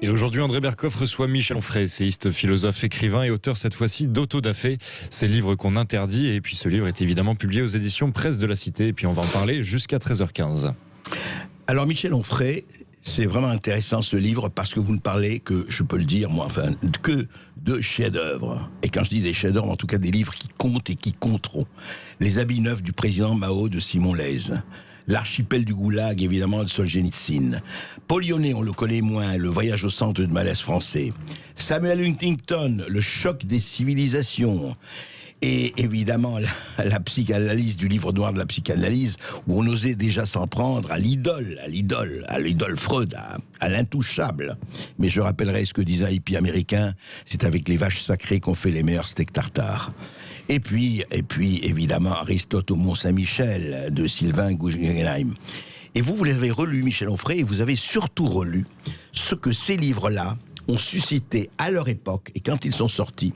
Et aujourd'hui, André Berkoff reçoit Michel Onfray, essayiste, philosophe, écrivain et auteur cette fois-ci d'autodafé, ces livres qu'on interdit. Et puis ce livre est évidemment publié aux éditions Presse de la Cité. Et puis on va en parler jusqu'à 13h15. Alors Michel Onfray, c'est vraiment intéressant ce livre parce que vous ne parlez que, je peux le dire moi, que de chefs-d'œuvre. Et quand je dis des chefs-d'œuvre, en tout cas des livres qui comptent et qui compteront. Les habits neufs du président Mao de Simon Leys. L'archipel du Goulag, évidemment, de Solzhenitsyn. Paul Yonnet, on le connaît moins, le voyage au centre de malaise français. Samuel Huntington, le choc des civilisations. Et évidemment, la psychanalyse du livre noir de la psychanalyse, où on osait déjà s'en prendre à l'idole Freud, à l'intouchable. Mais je rappellerai ce que disait un hippie américain, c'est avec les vaches sacrées qu'on fait les meilleurs steaks tartares. Et puis, évidemment, Aristote au Mont-Saint-Michel, de Sylvain Guggenheim. Et vous l'avez relu, Michel Onfray, et vous avez surtout relu ce que ces livres-là ont suscité à leur époque, et quand ils sont sortis,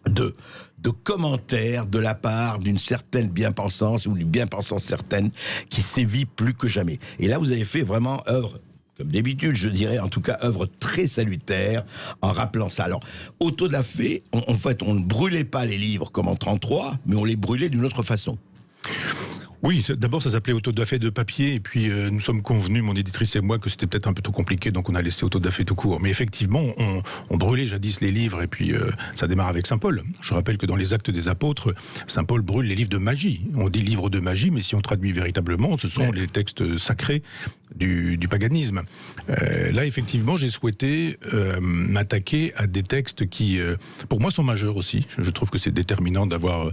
de commentaires de la part d'une certaine bien-pensance, ou d'une bien-pensance certaine, qui sévit plus que jamais. Et là, vous avez fait vraiment œuvre, comme d'habitude, je dirais, en tout cas, œuvre très salutaire, en rappelant ça. Alors, autodafé, en fait, on ne brûlait pas les livres comme en 33, mais on les brûlait d'une autre façon. Oui, d'abord ça s'appelait autodafé de papier, et puis nous sommes convenus, mon éditrice et moi, que c'était peut-être un peu trop compliqué, donc on a laissé autodafé tout court. Mais effectivement, on brûlait jadis les livres, et puis ça démarre avec Saint Paul. Je rappelle que dans les Actes des Apôtres, Saint Paul brûle les livres de magie. On dit livres de magie, mais si on traduit véritablement, ce sont les textes sacrés du paganisme. Là, effectivement, j'ai souhaité m'attaquer à des textes qui, pour moi, sont majeurs aussi. Je trouve que c'est déterminant d'avoir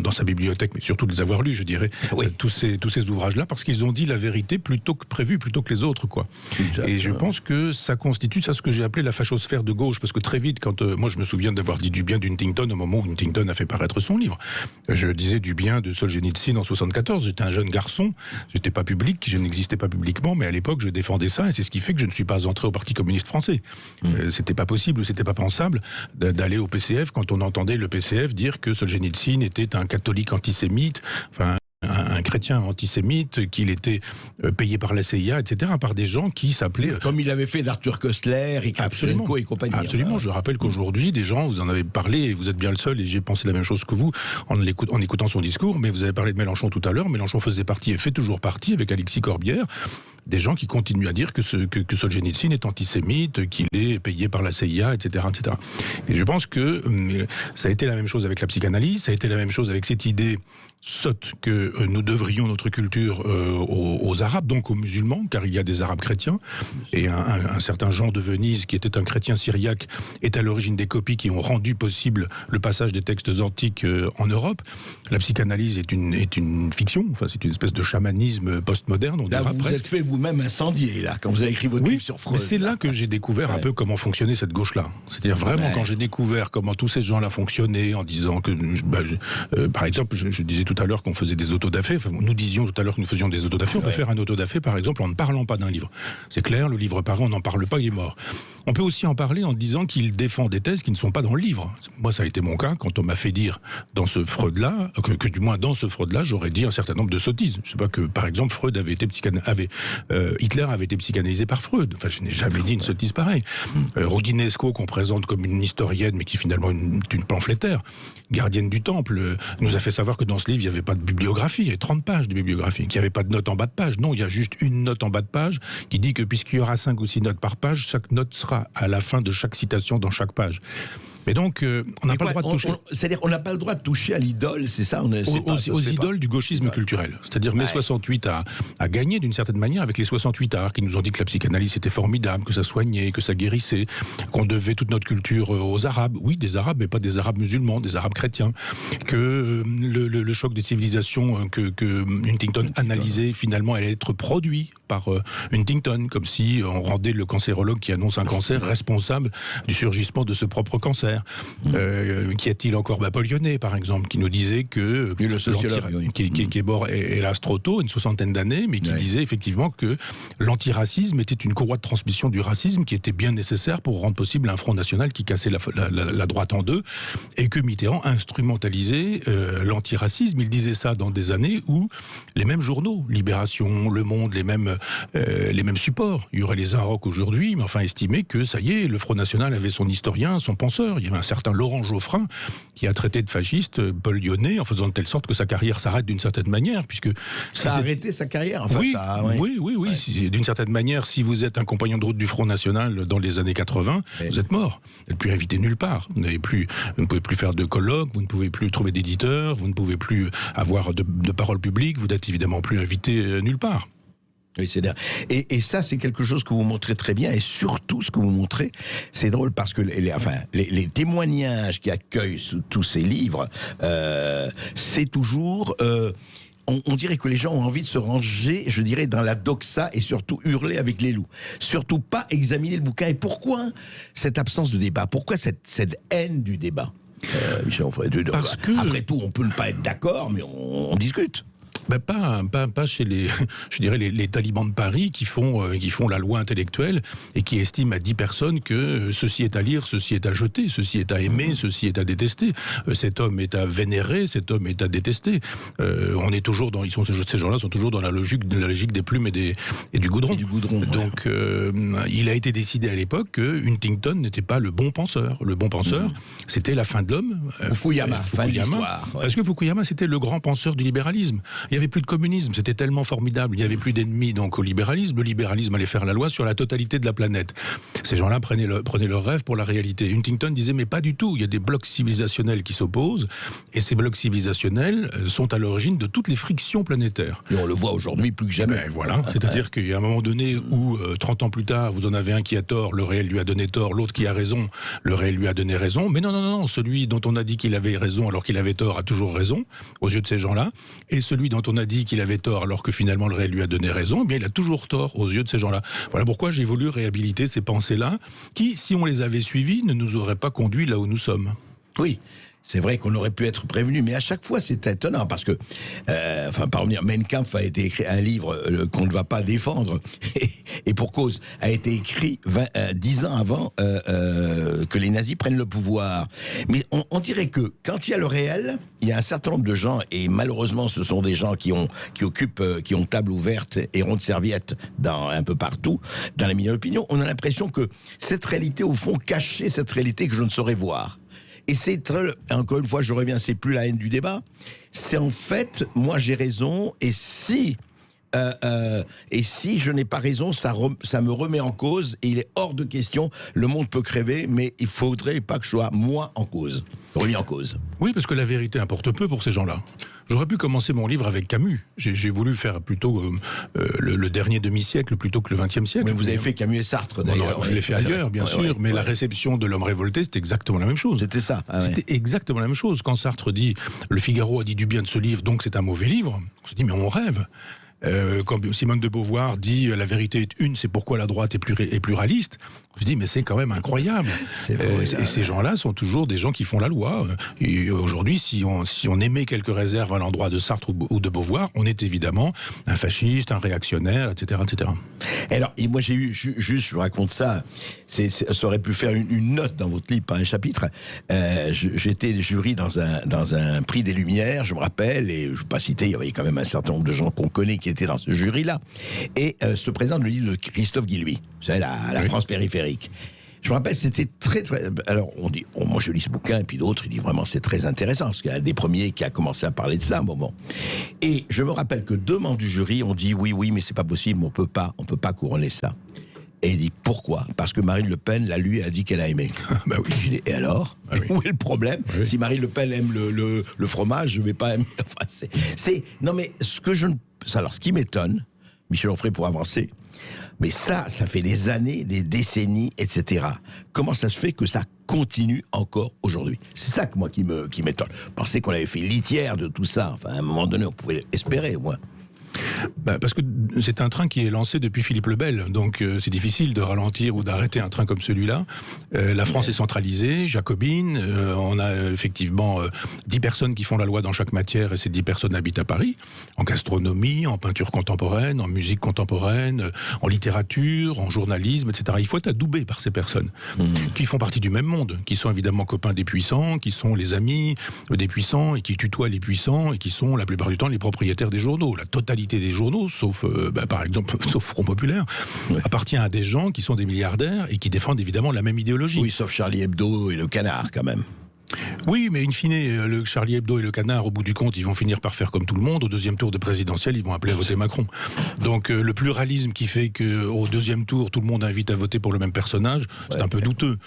dans sa bibliothèque, mais surtout de les avoir lus, je dirais, tous ces ouvrages-là, parce qu'ils ont dit la vérité plutôt que prévu, plutôt que les autres, quoi. Exactement. Et je pense que ça constitue ça ce que j'ai appelé la fachosphère de gauche, parce que très vite, quand moi je me souviens d'avoir dit du bien d'Huntington au moment où Huntington a fait paraître son livre, je disais du bien de Solzhenitsyn en 74. J'étais un jeune garçon, j'étais pas public, je n'existais pas publiquement, mais à l'époque je défendais ça, et c'est ce qui fait que je ne suis pas entré au Parti communiste français. C'était pas possible, c'était pas pensable d'aller au PCF quand on entendait le PCF dire que Solzhenitsyn était un catholique antisémite, enfin un chrétien antisémite, qu'il était payé par la CIA, etc., par des gens qui s'appelaient... Comme il avait fait d'Arthur Koestler et Kravchenko et compagnie. Absolument, enfin. Je rappelle qu'aujourd'hui, des gens, vous en avez parlé, et vous êtes bien le seul, et j'ai pensé la même chose que vous, en écoutant son discours, mais vous avez parlé de Mélenchon tout à l'heure. Mélenchon faisait partie, et fait toujours partie, avec Alexis Corbière, des gens qui continuent à dire que Solzhenitsyn est antisémite, qu'il est payé par la CIA, etc., etc. Et je pense que ça a été la même chose avec la psychanalyse, ça a été la même chose avec cette idée sotte que nous devrions notre culture aux Arabes, donc aux musulmans, car il y a des Arabes chrétiens, et un certain Jean de Venise, qui était un chrétien syriaque, est à l'origine des copies qui ont rendu possible le passage des textes antiques en Europe. La psychanalyse est une fiction, enfin c'est une espèce de chamanisme postmoderne, on dira presque. Vous êtes fait vous-même incendier, là, quand vous avez écrit votre livre sur Freud. Mais c'est là que j'ai découvert un peu comment fonctionnait cette gauche-là. C'est-à-dire vraiment quand j'ai découvert comment tous ces gens-là fonctionnaient, en disant que, par exemple, je disais tout à l'heure qu'on faisait des autodafés, enfin, nous disions tout à l'heure que nous faisions des autodafés, on peut faire un autodafé, par exemple, en ne parlant pas d'un livre. C'est clair, le livre paraît, on n'en parle pas, il est mort. On peut aussi en parler en disant qu'il défend des thèses qui ne sont pas dans le livre. Moi, ça a été mon cas, quand on m'a fait dire dans ce Freud-là, que du moins dans ce Freud-là, j'aurais dit un certain nombre de sottises. Je ne sais pas que, par exemple, Hitler avait été psychanalysé par Freud. Enfin, je n'ai jamais dit une sottise pareille. Rodinesco, qu'on présente comme une historienne, mais qui finalement est une pamphlétaire, gardienne du temple, nous a fait savoir que dans ce livre, il n'y avait pas de bibliographie, il y avait 30 pages de bibliographie, qu'il n'y avait pas de note en bas de page. Non, il y a juste une note en bas de page qui dit que puisqu'il y aura 5 ou 6 notes par page, chaque note sera à la fin de chaque citation dans chaque page. Mais donc, on n'a pas le droit de toucher... C'est-à-dire qu'on n'a pas le droit de toucher à l'idole, c'est ça aux idoles du gauchisme culturel. C'est-à-dire mai 68 a gagné d'une certaine manière avec les 68 arts qui nous ont dit que la psychanalyse était formidable, que ça soignait, que ça guérissait, qu'on devait toute notre culture aux Arabes. Oui, des Arabes, mais pas des Arabes musulmans, des Arabes chrétiens. Que le choc des civilisations que Huntington analysait, finalement, allait être produit par Huntington, comme si on rendait le cancérologue qui annonce un cancer responsable du surgissement de ce propre cancer. Qu'y a-t-il encore? Paul Yonnet, par exemple, qui nous disait que qui est mort hélas trop tôt, une 60aine d'années, mais qui disait effectivement que l'antiracisme était une courroie de transmission du racisme qui était bien nécessaire pour rendre possible un front national qui cassait la droite en deux, et que Mitterrand instrumentalisait l'antiracisme. Il disait ça dans des années où les mêmes journaux, Libération, Le Monde, les mêmes les mêmes supports. Il y aurait les Inrocks aujourd'hui, mais enfin estimer que ça y est, le Front National avait son historien, son penseur. Il y avait un certain Laurent Geoffrin qui a traité de fasciste Paul Lyonnais en faisant de telle sorte que sa carrière s'arrête d'une certaine manière, puisque ça a arrêté sa carrière. Enfin, oui, ça, oui. Ouais. D'une certaine manière, si vous êtes un compagnon de route du Front National dans les années 80, vous êtes mort. Vous n'êtes plus invité nulle part. Vous ne pouvez plus faire de colloques, vous ne pouvez plus trouver d'éditeurs, vous ne pouvez plus avoir de parole publique, vous n'êtes évidemment plus invité nulle part. Oui, c'est bien. Et ça, c'est quelque chose que vous montrez très bien. Et surtout, ce que vous montrez, c'est drôle parce que les témoignages qui accueillent tous ces livres, c'est toujours... on dirait que les gens ont envie de se ranger, je dirais, dans la doxa et surtout hurler avec les loups. Surtout pas examiner le bouquin. Et pourquoi cette absence de débat? Pourquoi cette haine du débat, Michel Onfray? Parce que... Après tout, on peut ne pas être d'accord, mais on discute. Ben pas chez je dirais les talibans de Paris qui font la loi intellectuelle et qui estiment à 10 personnes que ceci est à lire, ceci est à jeter, ceci est à aimer, ceci est à détester. Cet homme est à vénérer, cet homme est à détester. On est toujours ces gens-là sont toujours dans la logique des plumes et du goudron. Donc il a été décidé à l'époque que Huntington n'était pas le bon penseur. Le bon penseur, c'était la fin de l'homme. Fukuyama, fin de l'histoire. Parce que Fukuyama, c'était le grand penseur du libéralisme. Il n'y avait plus de communisme, c'était tellement formidable, il n'y avait plus d'ennemis donc au libéralisme. Le libéralisme allait faire la loi sur la totalité de la planète. Ces gens-là prenaient leur rêve pour la réalité. Huntington disait mais pas du tout, il y a des blocs civilisationnels qui s'opposent et ces blocs civilisationnels sont à l'origine de toutes les frictions planétaires. Et on le voit aujourd'hui plus que jamais. Voilà, c'est-à-dire qu'il y a un moment donné où 30 ans plus tard, vous en avez un qui a tort, le réel lui a donné tort, l'autre qui a raison, le réel lui a donné raison. Mais non, celui dont on a dit qu'il avait raison alors qu'il avait tort a toujours raison aux yeux de ces gens-là. Et celui dont on a dit qu'il avait tort alors que finalement le réel lui a donné raison, eh bien il a toujours tort aux yeux de ces gens-là. Voilà pourquoi j'ai voulu réhabiliter ces pensées-là qui, si on les avait suivies, ne nous auraient pas conduits là où nous sommes. Oui. C'est vrai qu'on aurait pu être prévenu, mais à chaque fois c'est étonnant parce que, Mein Kampf a été écrit, un livre qu'on ne va pas défendre, et pour cause, a été écrit 10 ans avant que les nazis prennent le pouvoir. Mais on dirait que quand il y a le réel, il y a un certain nombre de gens, et malheureusement ce sont des gens qui ont table ouverte et ronde serviette un peu partout, dans la milieu d'opinion, on a l'impression que cette réalité, au fond, cachait cette réalité que je ne saurais voir. Et c'est encore une fois, je reviens, c'est plus la haine du débat. C'est en fait, moi j'ai raison, et si je n'ai pas raison, ça me remet en cause, et il est hors de question, le monde peut crever, mais il faudrait pas que je sois moi en cause, remis en cause. Oui, parce que la vérité importe peu pour ces gens-là. J'aurais pu commencer mon livre avec Camus. J'ai voulu faire plutôt le dernier demi-siècle plutôt que le XXe siècle. Mais vous avez fait Camus et Sartre, d'ailleurs. Je l'ai fait ailleurs, bien sûr, mais la réception de l'homme révolté, c'était exactement la même chose. C'était ça. C'était exactement la même chose. Quand Sartre dit « Le Figaro a dit du bien de ce livre, donc c'est un mauvais livre », on se dit « Mais on rêve ». Quand Simone de Beauvoir dit la vérité est une, c'est pourquoi la droite est pluraliste, je dis mais c'est quand même incroyable. Et ces gens-là sont toujours des gens qui font la loi. Et aujourd'hui, si on émet quelques réserves à l'endroit de Sartre ou de Beauvoir, on est évidemment un fasciste, un réactionnaire, etc., etc. Et alors, moi j'ai eu, je vous raconte ça, ça aurait pu faire une note dans votre livre, pas un chapitre. J'étais jury dans un prix des Lumières, je me rappelle, et je ne vais pas citer, il y avait quand même un certain nombre de gens qu'on connaît qui étaient dans ce jury-là, et se présente le livre de Christophe Guilluy, vous savez, la France périphérique. Je me rappelle, c'était très... Alors, on dit, moi je lis ce bouquin, et puis d'autres, ils disent vraiment c'est très intéressant, parce qu'il y a un des premiers qui a commencé à parler de ça à un moment. Et je me rappelle que 2 membres du jury ont dit oui, mais c'est pas possible, on peut pas couronner ça. Et il dit pourquoi? Parce que Marine Le Pen l'a lu et a dit qu'elle a aimé. Bah oui. Je dis, et alors où est le problème? Si Marine Le Pen aime le fromage, je vais pas aimer. Enfin, non mais ce qui m'étonne, Michel Onfray pour avancer, mais ça fait des années, des décennies, etc. Comment ça se fait que ça continue encore aujourd'hui? C'est ça que moi qui m'étonne. Je pensais qu'on avait fait litière de tout ça. Enfin, à un moment donné, on pouvait espérer au moins. Parce que c'est un train qui est lancé depuis Philippe le Bel, donc c'est difficile de ralentir ou d'arrêter un train comme celui-là. La France est centralisée, jacobine, on a effectivement 10 personnes qui font la loi dans chaque matière, et ces 10 personnes habitent à Paris, en gastronomie, en peinture contemporaine, en musique contemporaine, en littérature, en journalisme, etc. Il faut être adoubé par ces personnes, qui font partie du même monde, qui sont évidemment copains des puissants, qui sont les amis des puissants, et qui tutoient les puissants, et qui sont la plupart du temps les propriétaires des journaux. La totalité des les journaux, sauf par exemple, sauf Front Populaire, appartient à des gens qui sont des milliardaires et qui défendent évidemment la même idéologie. Oui, sauf Charlie Hebdo et Le Canard, quand même. Oui, mais in fine, le Charlie Hebdo et le Canard, au bout du compte, ils vont finir par faire comme tout le monde. Au deuxième tour de présidentielle, ils vont appeler à voter Macron. Donc le pluralisme qui fait qu'au deuxième tour, tout le monde invite à voter pour le même personnage, c'est un peu douteux.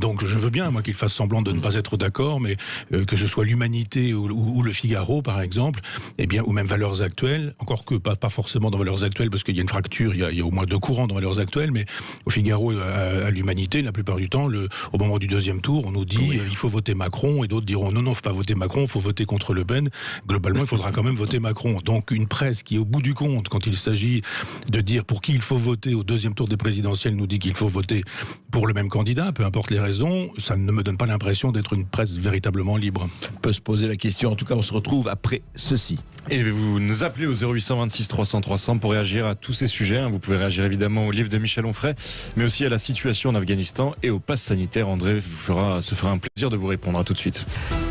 Donc je veux bien, moi, qu'ils fassent semblant de ne pas être d'accord, mais que ce soit l'Humanité ou le Figaro, par exemple, eh bien, ou même Valeurs Actuelles, encore que pas forcément dans Valeurs Actuelles, parce qu'il y a une fracture, il y a au moins 2 courants dans Valeurs Actuelles, mais au Figaro et à l'Humanité, la plupart du temps, au moment du deuxième tour, on nous dit il faut voter Macron, et d'autres diront non, faut pas voter Macron, faut voter contre Le Pen. Globalement, il faudra quand même voter Macron. Donc une presse qui, au bout du compte, quand il s'agit de dire pour qui il faut voter au deuxième tour des présidentielles, nous dit qu'il faut voter pour le même candidat, peu importe les raisons, ça ne me donne pas l'impression d'être une presse véritablement libre. On peut se poser la question. En tout cas, on se retrouve après ceci. Et vous nous appelez au 0826 300 300 pour réagir à tous ces sujets. Vous pouvez réagir évidemment au livre de Michel Onfray, mais aussi à la situation en Afghanistan et au pass sanitaire. André se fera un plaisir de vous répondre. À tout de suite.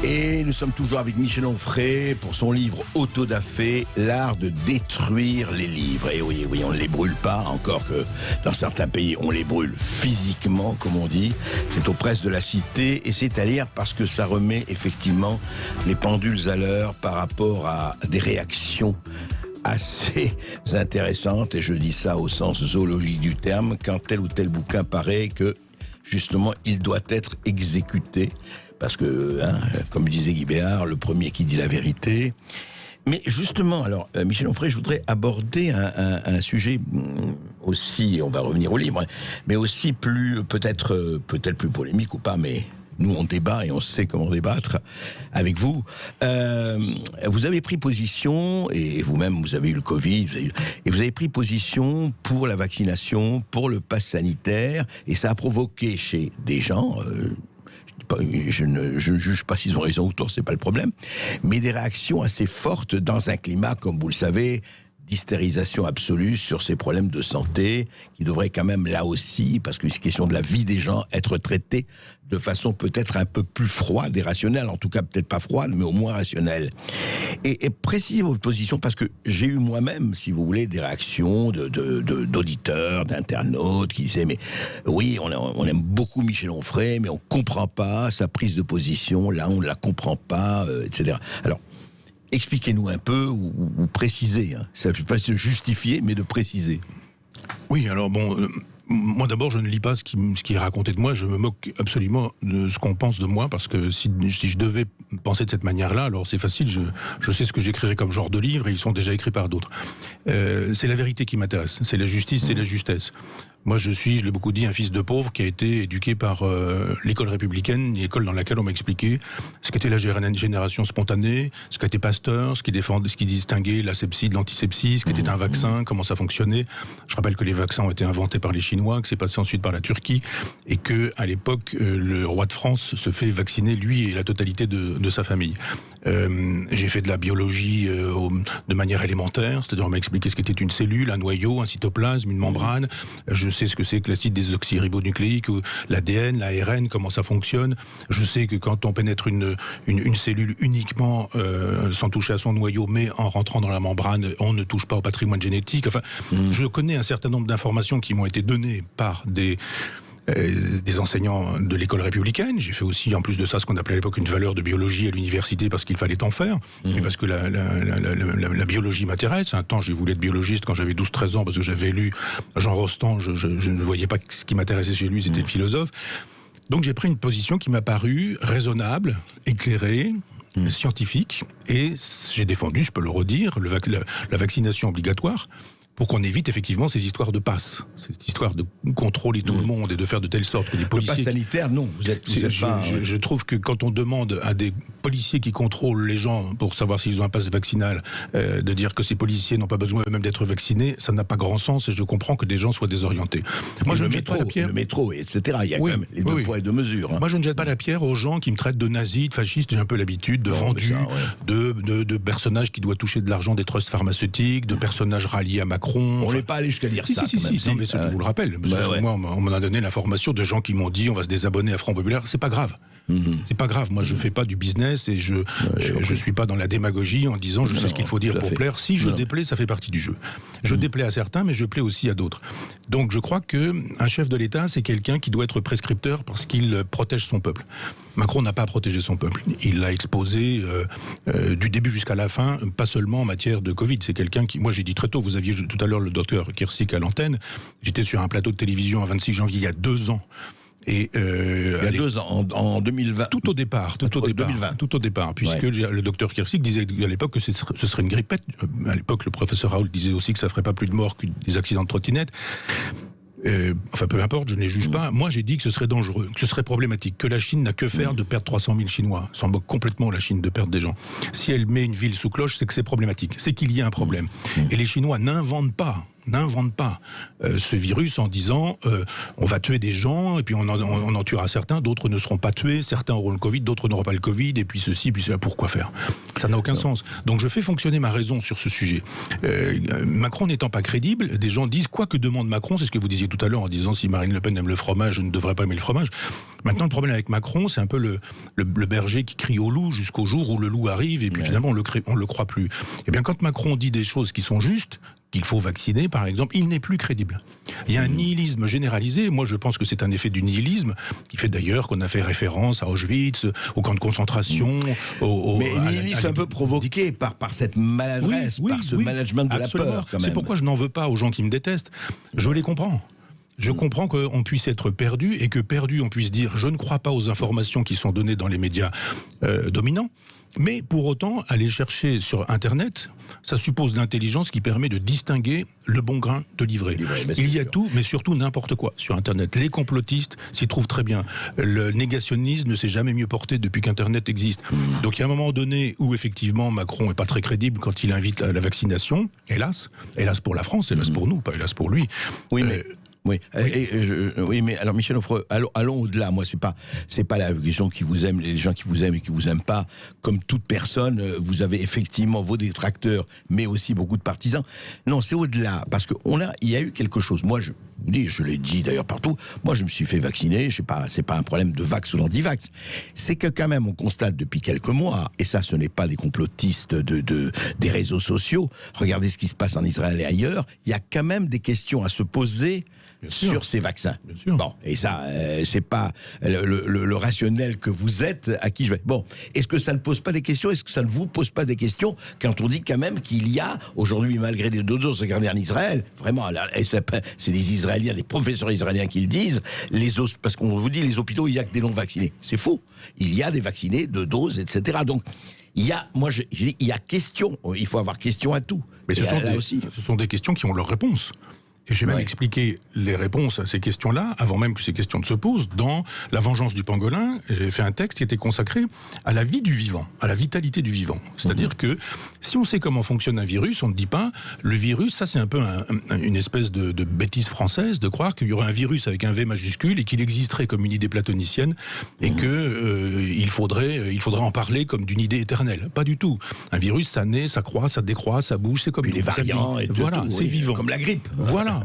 Et nous sommes toujours avec Michel Onfray pour son livre Autodafé, l'art de détruire les livres. Et oui, on ne les brûle pas, encore que dans certains pays, on les brûle physiquement, comme on dit. C'est aux presses de la cité et c'est à lire parce que ça remet effectivement les pendules à l'heure par rapport à des réactions assez intéressantes, et je dis ça au sens zoologique du terme, quand tel ou tel bouquin paraît que justement il doit être exécuté, parce que, comme disait Guy Béard, le premier qui dit la vérité. Mais justement, alors, Michel Onfray, je voudrais aborder un sujet aussi, on va revenir au livre, mais aussi peut-être plus polémique ou pas, mais nous, on débat et on sait comment débattre avec vous. Vous avez pris position, et vous-même, vous avez eu le Covid, vous avez pris position pour la vaccination, pour le pass sanitaire, et ça a provoqué chez des gens... je ne juge pas s'ils ont raison ou tort, c'est pas le problème, mais des réactions assez fortes dans un climat, comme vous le savez, d'hystérisation absolue sur ces problèmes de santé, qui devraient quand même, là aussi, parce que c'est question de la vie des gens, être traités de façon peut-être un peu plus froide et rationnelle, en tout cas peut-être pas froide, mais au moins rationnelle. Et précisez votre position, parce que j'ai eu moi-même, si vous voulez, des réactions d'auditeurs, d'internautes, qui disaient, mais oui, on aime beaucoup Michel Onfray, mais on comprend pas sa prise de position, là on ne la comprend pas, etc. Alors, expliquez-nous un peu, ou précisez, ça ne veut pas se justifier, mais de préciser. Oui, alors bon... moi d'abord, je ne lis pas ce qui est raconté de moi, je me moque absolument de ce qu'on pense de moi, parce que si je devais penser de cette manière-là, alors c'est facile, je sais ce que j'écrirai comme genre de livre, et ils sont déjà écrits par d'autres. C'est la vérité qui m'intéresse, c'est la justice, c'est la justesse. Moi, je l'ai beaucoup dit, un fils de pauvre qui a été éduqué par l'école républicaine, l'école dans laquelle on m'a expliqué ce qu'était la génération spontanée, ce qu'était Pasteur, ce qui distinguait l'asepsie de l'antisepsie, ce qu'était un vaccin, comment ça fonctionnait. Je rappelle que les vaccins ont été inventés par les Chinois, que c'est passé ensuite par la Turquie, et que à l'époque, le roi de France se fait vacciner, lui et la totalité de sa famille. J'ai fait de la biologie de manière élémentaire, c'est-à-dire on m'a expliqué ce qu'était une cellule, un noyau, un cytoplasme, une membrane. Je sais ce que c'est que l'acide désoxyribonucléique, ou l'ADN, l'ARN, comment ça fonctionne. Je sais que quand on pénètre une cellule uniquement sans toucher à son noyau, mais en rentrant dans la membrane, on ne touche pas au patrimoine génétique. Enfin, je connais un certain nombre d'informations qui m'ont été données par des enseignants de l'école républicaine. J'ai fait aussi, en plus de ça, ce qu'on appelait à l'époque une valeur de biologie à l'université, parce qu'il fallait en faire, et parce que la biologie m'intéresse. Un temps, j'ai voulu être biologiste quand j'avais 12-13 ans, parce que j'avais lu Jean Rostand, je ne voyais pas que ce qui m'intéressait chez lui, c'était le philosophe. Donc j'ai pris une position qui m'a paru raisonnable, éclairée, scientifique, et j'ai défendu, je peux le redire, la vaccination obligatoire, pour qu'on évite effectivement ces histoires de passe, cette histoire de contrôler tout le monde et de faire de telle sorte que les policiers... Le pass sanitaire, non, vous êtes pas... Je trouve que quand on demande à des policiers qui contrôlent les gens pour savoir s'ils ont un pass vaccinal, de dire que ces policiers n'ont pas besoin eux-mêmes d'être vaccinés, ça n'a pas grand sens, et je comprends que des gens soient désorientés. Moi, je ne jette pas la pierre. Le métro, etc. Il y a quand même les deux poids et deux mesures. Moi, je ne jette pas la pierre aux gens qui me traitent de nazis, de fascistes. J'ai un peu l'habitude de vendus, de personnages qui doivent toucher de l'argent des trusts pharmaceutiques, de personnages ralliés à Macron. On n'est pas allé jusqu'à dire ça. Si, non, mais ça, je vous le rappelle. Parce que moi, on m'en a donné l'information de gens qui m'ont dit on va se désabonner à Front Populaire. C'est pas grave. C'est pas grave, moi je fais pas du business et je suis pas dans la démagogie en disant je sais ce qu'il faut dire pour plaire. Si je déplais, ça fait partie du jeu. Je déplais à certains, mais je plais aussi à d'autres. Donc je crois qu'un chef de l'État, c'est quelqu'un qui doit être prescripteur parce qu'il protège son peuple. Macron n'a pas protégé son peuple. Il l'a exposé du début jusqu'à la fin, pas seulement en matière de Covid. C'est quelqu'un qui, moi j'ai dit très tôt, vous aviez tout à l'heure le docteur Kirsik à l'antenne, j'étais sur un plateau de télévision à 26 janvier, il y a 2 ans. Et il y a 2 ans, en 2020. Tout au départ, puisque le docteur Kirsik disait à l'époque que ce serait une grippette. À l'époque, le professeur Raoult disait aussi que ça ferait pas plus de morts que des accidents de trottinette. Enfin, peu importe, je ne les juge pas. Moi, j'ai dit que ce serait dangereux, que ce serait problématique, que la Chine n'a que faire de perdre 300 000 Chinois. Ça en moque complètement, la Chine, de perdre des gens. Si elle met une ville sous cloche, c'est que c'est problématique. C'est qu'il y a un problème. Et les Chinois n'inventent pas ce virus en disant on va tuer des gens et puis on en tuera certains, d'autres ne seront pas tués, certains auront le Covid, d'autres n'auront pas le Covid, et puis ceci, puis cela. Pourquoi faire? Ça n'a aucun sens. Donc je fais fonctionner ma raison sur ce sujet. Macron n'étant pas crédible, des gens disent quoi que demande Macron, c'est ce que vous disiez tout à l'heure en disant si Marine Le Pen aime le fromage, je ne devrais pas aimer le fromage. Maintenant le problème avec Macron, c'est un peu le berger qui crie au loup jusqu'au jour où le loup arrive et puis finalement on le croit plus. Et bien quand Macron dit des choses qui sont justes, qu'il faut vacciner, par exemple, il n'est plus crédible. Il y a un nihilisme généralisé. Moi, je pense que c'est un effet du nihilisme, qui fait d'ailleurs qu'on a fait référence à Auschwitz, au camp de concentration. Mais nihilisme un peu provoqué par cette maladresse, par ce management de absolument. la peur, quand même. C'est pourquoi je n'en veux pas aux gens qui me détestent. Je les comprends. Je comprends qu'on puisse être perdu et que perdu, on puisse dire je ne crois pas aux informations qui sont données dans les médias dominants. Mais pour autant, aller chercher sur Internet, ça suppose l'intelligence qui permet de distinguer le bon grain de l'ivraie. Il y a tout, mais surtout n'importe quoi sur Internet. Les complotistes s'y trouvent très bien. Le négationnisme ne s'est jamais mieux porté depuis qu'Internet existe. Donc il y a un moment donné où effectivement Macron n'est pas très crédible quand il invite à la vaccination. Hélas pour la France, hélas pour nous, pas hélas pour lui. Oui, mais... Oui, mais alors Michel Onfray, allons au-delà. Moi, c'est pas la question qui vous aime, les gens qui vous aiment et qui vous aiment pas. Comme toute personne, vous avez effectivement vos détracteurs, mais aussi beaucoup de partisans. Non, c'est au-delà, parce il y a eu quelque chose. Moi, je l'ai dit d'ailleurs partout. Moi, je me suis fait vacciner. C'est pas un problème de vax ou d'anti-vax. C'est que quand même, on constate depuis quelques mois, et ça, ce n'est pas des complotistes des réseaux sociaux. Regardez ce qui se passe en Israël et ailleurs. Il y a quand même des questions à se poser. Sur ces vaccins. Bon, et ça, c'est pas le rationnel que vous êtes à qui je vais. Bon, est-ce que ça ne pose pas des questions? Est-ce que ça ne vous pose pas des questions quand on dit quand même qu'il y a, aujourd'hui, malgré les doses, regardez en Israël, vraiment, c'est des Israéliens, des professeurs israéliens qui le disent, parce qu'on vous dit, les hôpitaux, il n'y a que des non-vaccinés. C'est faux. Il y a des vaccinés, de doses, etc. Donc, il y a question, il faut avoir question à tout. Mais ce sont des questions qui ont leur réponse. Et j'ai même expliqué les réponses à ces questions-là, avant même que ces questions ne se posent, dans La vengeance du pangolin. J'ai fait un texte qui était consacré à la vie du vivant, à la vitalité du vivant. C'est-à-dire que si on sait comment fonctionne un virus, on ne dit pas, le virus, ça c'est un peu une espèce de bêtise française, de croire qu'il y aurait un virus avec un V majuscule et qu'il existerait comme une idée platonicienne et qu'il faudrait en parler comme d'une idée éternelle. Pas du tout. Un virus, ça naît, ça croît, ça décroît, ça bouge, c'est comme les variants. Voilà, c'est vivant. Comme la grippe. Voilà.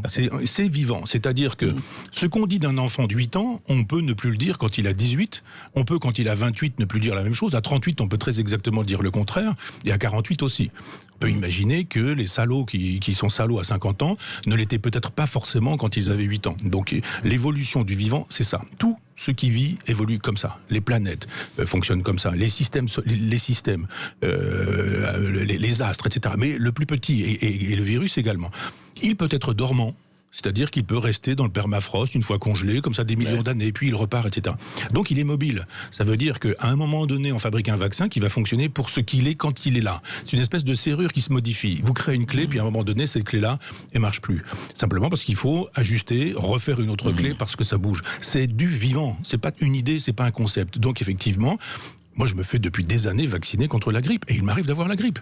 C'est vivant, c'est-à-dire que ce qu'on dit d'un enfant de 8 ans, on peut ne plus le dire quand il a 18, on peut quand il a 28 ne plus dire la même chose, à 38 on peut très exactement dire le contraire, et à 48 aussi. On peut imaginer que les salauds qui sont salauds à 50 ans ne l'étaient peut-être pas forcément quand ils avaient 8 ans. Donc l'évolution du vivant, c'est ça. Tout ce qui vit évolue comme ça. Les planètes fonctionnent comme ça. Les systèmes, les astres, etc. Mais le plus petit, et le virus également, il peut être dormant. C'est-à-dire qu'il peut rester dans le permafrost une fois congelé, comme ça des millions d'années, puis il repart, etc. Donc il est mobile. Ça veut dire qu'à un moment donné, on fabrique un vaccin qui va fonctionner pour ce qu'il est quand il est là. C'est une espèce de serrure qui se modifie. Vous créez une clé, puis à un moment donné, cette clé-là, elle marche plus. Simplement parce qu'il faut ajuster, refaire une autre clé parce que ça bouge. C'est du vivant. C'est pas une idée, c'est pas un concept. Donc effectivement, Moi, je me fais depuis des années vacciner contre la grippe. Et il m'arrive d'avoir la grippe.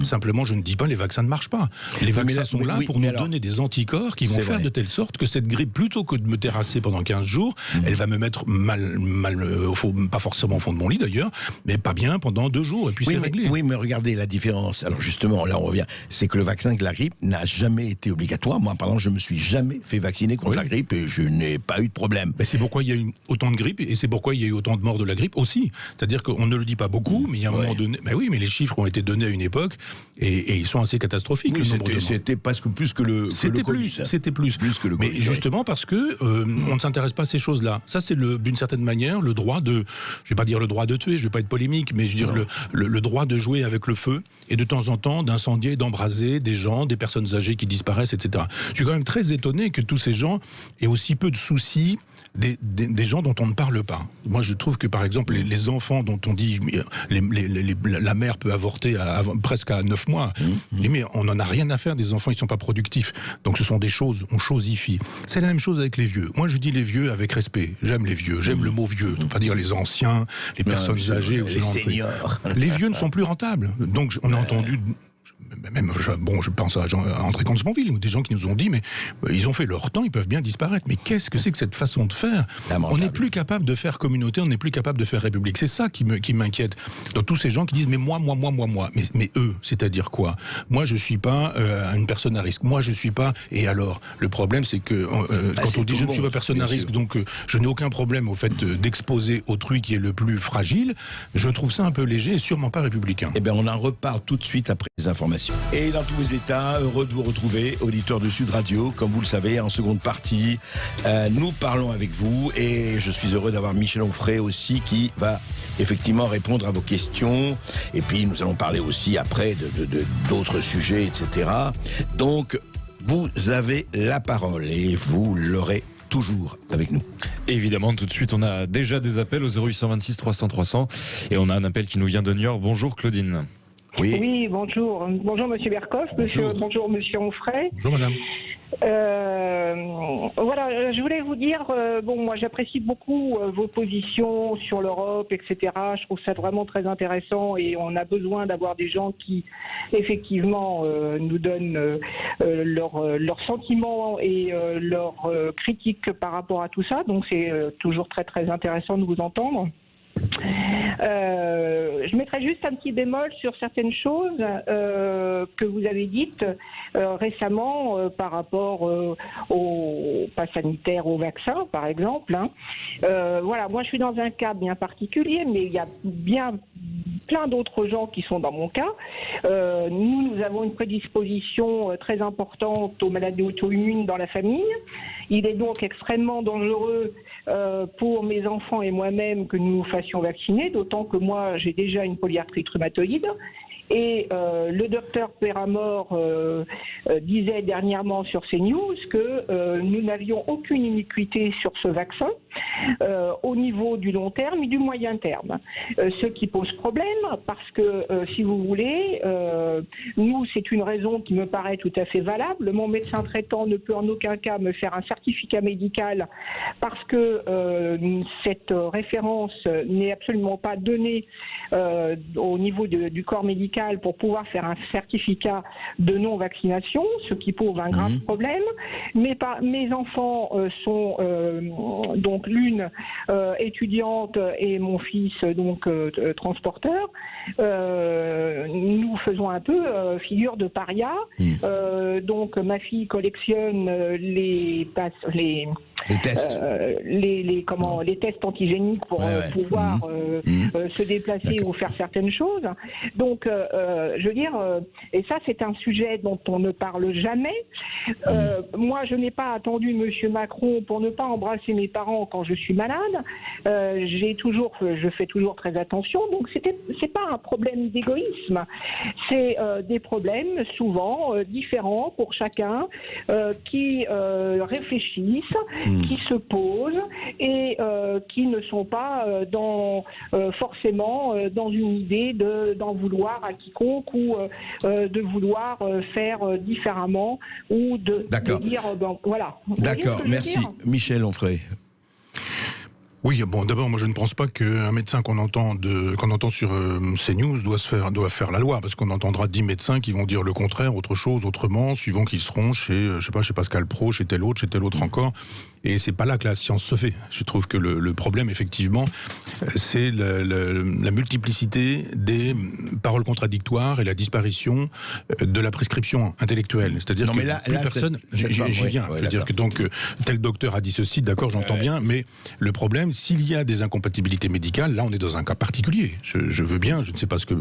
Simplement, je ne dis pas les vaccins ne marchent pas. Les vaccins sont là pour nous donner des anticorps qui vont faire de telle sorte que cette grippe, plutôt que de me terrasser pendant 15 jours, elle va me mettre mal pas forcément au fond de mon lit d'ailleurs, mais pas bien pendant 2 jours. Et puis c'est réglé. Oui, mais regardez la différence. Alors justement, là on revient. C'est que le vaccin de la grippe n'a jamais été obligatoire. Moi, par exemple, je me suis jamais fait vacciner contre la grippe et je n'ai pas eu de problème. Mais c'est pourquoi il y a eu autant de grippe et c'est pourquoi il y a eu autant de morts de la grippe aussi. C'est-à-dire qu'on ne le dit pas beaucoup, mais il y a un moment donné. Mais oui, mais les chiffres ont été donnés à une époque et ils sont assez catastrophiques. Oui, c'était presque plus que le. C'était plus que le. Mais justement parce que on ne s'intéresse pas à ces choses-là. Ça, c'est d'une certaine manière le droit de. Je vais pas dire le droit de tuer. Je vais pas être polémique, mais je veux dire le droit de jouer avec le feu et de temps en temps d'incendier, d'embraser des gens, des personnes âgées qui disparaissent, etc. Je suis quand même très étonné que tous ces gens aient aussi peu de soucis des gens dont on ne parle pas. Moi, je trouve que, par exemple, les enfants dont on dit la mère peut avorter presque à 9 mois, mais on n'en a rien à faire des enfants, ils ne sont pas productifs. Donc ce sont des choses, on chosifie. C'est la même chose avec les vieux. Moi, je dis les vieux avec respect. J'aime les vieux, j'aime le mot vieux. Enfin, dire les anciens, les personnes âgées. Les seniors. Les vieux ne sont plus rentables. Donc, on a entendu... Même, je pense à André Comte-Sponville, ou des gens qui nous ont dit, mais ils ont fait leur temps, ils peuvent bien disparaître. Mais qu'est-ce que c'est que cette façon de faire ? On n'est plus capable de faire communauté, on n'est plus capable de faire république. C'est ça qui m'inquiète. Dans tous ces gens qui disent, mais moi. Mais eux, c'est-à-dire quoi ? Moi, je ne suis pas une personne à risque. Moi, je ne suis pas... Et alors ? Le problème, c'est que quand on dit je ne suis pas personne à risque, donc je n'ai aucun problème au fait d'exposer autrui qui est le plus fragile, je trouve ça un peu léger et sûrement pas républicain. Eh bien, on en reparle tout de suite après les informations. Et dans tous vos états, heureux de vous retrouver, auditeurs de Sud Radio. Comme vous le savez, en seconde partie, nous parlons avec vous et je suis heureux d'avoir Michel Onfray aussi qui va effectivement répondre à vos questions. Et puis, nous allons parler aussi après d'autres sujets, etc. Donc, vous avez la parole et vous l'aurez toujours avec nous. Et évidemment, tout de suite, on a déjà des appels au 0826 300 300 et on a un appel qui nous vient de Niort. Bonjour Claudine. Oui, bonjour. Bonjour Monsieur Berkoff, bonjour Monsieur Onfray. Bonjour Madame. Voilà, je voulais vous dire, moi j'apprécie beaucoup vos positions sur l'Europe, etc. Je trouve ça vraiment très intéressant et on a besoin d'avoir des gens qui, effectivement, nous donnent leurs sentiments et leurs critiques par rapport à tout ça. Donc c'est toujours très très intéressant de vous entendre. Je mettrais juste un petit bémol sur certaines choses que vous avez dites récemment par rapport au pass sanitaire, au vaccin, par exemple. Voilà, moi je suis dans un cas bien particulier, mais il y a bien plein d'autres gens qui sont dans mon cas. Nous avons une prédisposition très importante aux maladies auto-immunes dans la famille. Il est donc extrêmement dangereux pour mes enfants et moi-même que nous nous fassions vacciner, d'autant que moi j'ai déjà une polyarthrite rhumatoïde. Et le docteur Péramore disait dernièrement sur CNews que nous n'avions aucune iniquité sur ce vaccin au niveau du long terme et du moyen terme. Ce qui pose problème parce que, si vous voulez, nous, c'est une raison qui me paraît tout à fait valable. Mon médecin traitant ne peut en aucun cas me faire un certificat médical parce que cette référence n'est absolument pas donnée au niveau du corps médical pour pouvoir faire un certificat de non-vaccination, ce qui pose un grave problème. Mes enfants sont donc l'une étudiante et mon fils donc transporteur. Nous faisons un peu figure de paria. Donc ma fille collectionne les tests. Les tests antigéniques pour pouvoir se déplacer ou faire certaines choses. Donc, je veux dire, et ça c'est un sujet dont on ne parle jamais. Moi, je n'ai pas attendu M. Macron pour ne pas embrasser mes parents quand je suis malade. Je fais toujours très attention. Donc, c'est pas un problème d'égoïsme. C'est des problèmes souvent différents pour chacun qui réfléchissent, qui se posent et qui ne sont pas forcément dans une idée d'en vouloir à quiconque ou de vouloir faire différemment ou de dire voilà. D'accord, merci Michel Onfray. Oui, bon, d'abord, moi je ne pense pas qu'un médecin qu'on entend sur CNews doit faire la loi, parce qu'on entendra 10 médecins qui vont dire le contraire, autre chose, autrement, suivant qu'ils seront chez Pascal Praud, chez tel autre encore. Et c'est pas là que la science se fait. Je trouve que le problème, effectivement, c'est la multiplicité des paroles contradictoires et la disparition de la prescription intellectuelle. C'est-à-dire que plus personne... J'y viens. Je veux dire que donc, tel docteur a dit ceci, d'accord, j'entends bien, mais le problème, s'il y a des incompatibilités médicales, là, on est dans un cas particulier. Je veux bien, je ne sais pas ce que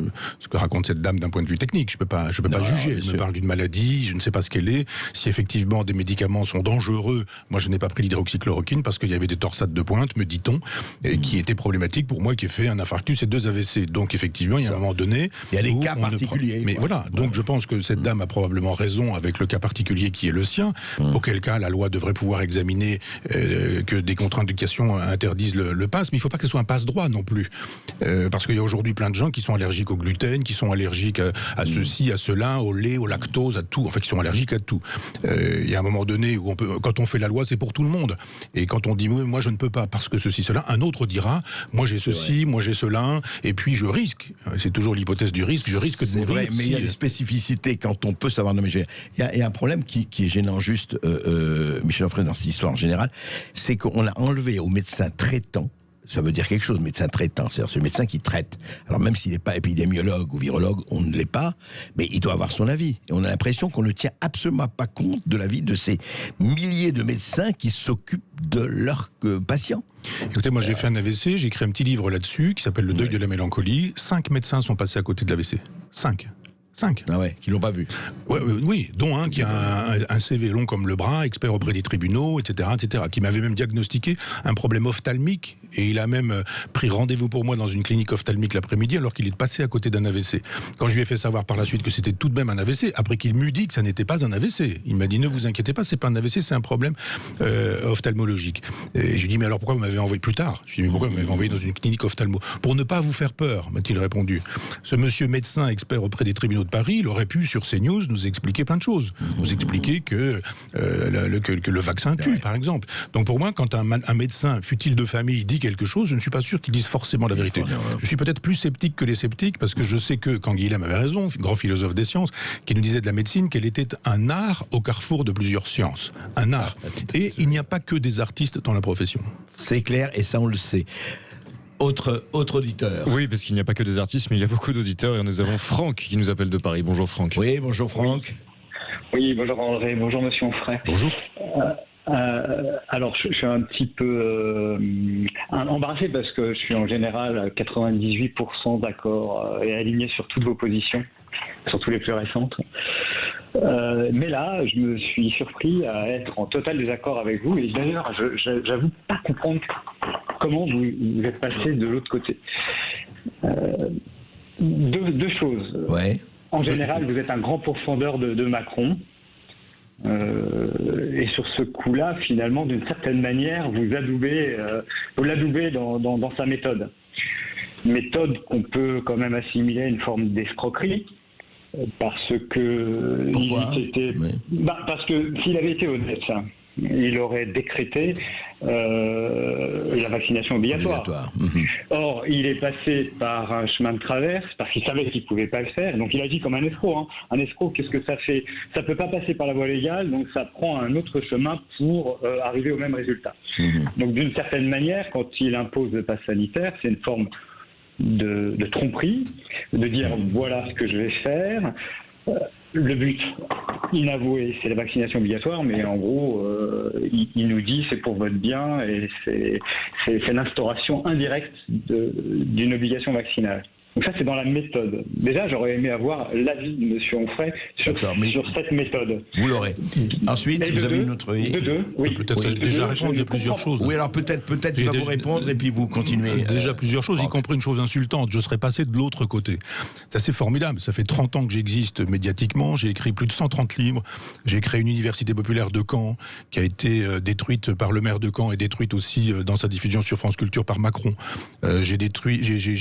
raconte cette dame d'un point de vue technique. Je peux pas juger. Elle me parle d'une maladie, je ne sais pas ce qu'elle est. Si effectivement des médicaments sont dangereux, moi je n'ai pas pris l'hydroxychloroquine parce qu'il y avait des torsades de pointe, me dit-on, qui étaient problématiques pour moi, qui ai fait un infarctus et 2 AVC. Donc effectivement, il y a un moment donné... Il y a des cas particuliers. Mais voilà, donc je pense que cette dame a probablement raison avec le cas particulier qui est le sien, auquel cas la loi devrait pouvoir examiner que des contre-indications interdisent le pass, mais il ne faut pas que ce soit un passe-droit non plus. Parce qu'il y a aujourd'hui plein de gens qui sont allergiques au gluten, qui sont allergiques à ceci, à cela, au lait, au lactose, à tout, en fait, qui sont allergiques à tout. Il y a un moment donné où quand on fait la loi, c'est pour tout le monde. Et quand on dit, oui, moi je ne peux pas parce que ceci, cela, un autre dira, moi j'ai ceci, moi j'ai cela, et puis je risque. C'est toujours l'hypothèse du risque, je risque de mourir. Vrai, mais il y a des spécificités quand on peut savoir. Non, mais il y a un problème qui est gênant juste, Michel Onfray, dans cette histoire en général, c'est qu'on a enlevé aux médecins traitants. Ça veut dire quelque chose, médecin traitant, c'est le médecin qui traite. Alors même s'il n'est pas épidémiologue ou virologue, on ne l'est pas, mais il doit avoir son avis. Et on a l'impression qu'on ne tient absolument pas compte de l'avis de ces milliers de médecins qui s'occupent de leurs patients. Écoutez, moi j'ai fait un AVC, j'ai écrit un petit livre là-dessus qui s'appelle Le deuil de la mélancolie. 5 médecins sont passés à côté de l'AVC. 5. Ah ouais, qui l'ont pas vu. Oui, dont un qui a un CV long comme le bras, expert auprès des tribunaux, etc., qui m'avait même diagnostiqué un problème ophtalmique, et il a même pris rendez-vous pour moi dans une clinique ophtalmique l'après-midi alors qu'il est passé à côté d'un AVC. Quand je lui ai fait savoir par la suite que c'était tout de même un AVC, après qu'il m'eût dit que ça n'était pas un AVC, il m'a dit ne vous inquiétez pas, c'est pas un AVC, c'est un problème ophtalmologique. Et je lui ai dit mais alors pourquoi vous m'avez envoyé plus tard? Je lui ai dit mais pourquoi vous m'avez envoyé dans une clinique ophtalmo? Pour ne pas vous faire peur, m'a-t-il répondu. Ce monsieur médecin expert auprès des tribunaux de Paris, il aurait pu sur CNews nous expliquer plein de choses, nous expliquer que le vaccin tue, par exemple. Donc pour moi, quand un médecin, fût-il de famille, dit quelque chose, je ne suis pas sûr qu'il dise forcément la vérité. Je suis peut-être plus sceptique que les sceptiques, parce que je sais que Canguilhem avait raison, grand philosophe des sciences, qui nous disait de la médecine qu'elle était un art au carrefour de plusieurs sciences. Un art. Et il n'y a pas que des artistes dans la profession. C'est clair, et ça on le sait. Autre auditeur. Oui, parce qu'il n'y a pas que des artistes, mais il y a beaucoup d'auditeurs. Et nous avons Franck qui nous appelle de Paris. Bonjour Franck. Oui, bonjour Franck. Oui, bonjour André, bonjour Monsieur Onfray. Bonjour. Alors, je suis un petit peu embarrassé parce que je suis en général à 98% d'accord et aligné sur toutes vos positions, surtout les plus récentes. Mais là, je me suis surpris à être en total désaccord avec vous. Et d'ailleurs, j'avoue pas comprendre comment vous êtes passé de l'autre côté. Deux choses. Ouais. En général, vous êtes un grand pourfendeur de Macron. Et sur ce coup-là, finalement, d'une certaine manière, vous l'adoubez dans sa méthode. Méthode qu'on peut quand même assimiler à une forme d'escroquerie. Parce que parce que s'il avait été honnête, il aurait décrété la vaccination obligatoire. Or, il est passé par un chemin de traverse parce qu'il savait qu'il ne pouvait pas le faire. Donc, il agit comme un escroc. Un escroc, qu'est-ce que ça fait? Ça ne peut pas passer par la voie légale, donc ça prend un autre chemin pour arriver au même résultat. Donc, d'une certaine manière, quand il impose le pass sanitaire, c'est une forme de tromperie, de dire voilà ce que je vais faire. Le but inavoué, c'est la vaccination obligatoire, mais en gros, il nous dit c'est pour votre bien et c'est l'instauration indirecte d'une obligation vaccinale. Donc ça, c'est dans la méthode. Déjà, j'aurais aimé avoir l'avis de M. Onfray sur cette méthode. Vous l'aurez. Ensuite, vous avez une autre... Oui. Peut-être déjà répondre à plusieurs choses. Oui, alors peut-être je vais vous répondre et puis vous continuez. Déjà plusieurs choses, y compris une chose insultante. Je serais passé de l'autre côté. C'est assez formidable. Ça fait 30 ans que j'existe médiatiquement. J'ai écrit plus de 130 livres. J'ai créé une université populaire de Caen qui a été détruite par le maire de Caen et détruite aussi dans sa diffusion sur France Culture par Macron. J'ai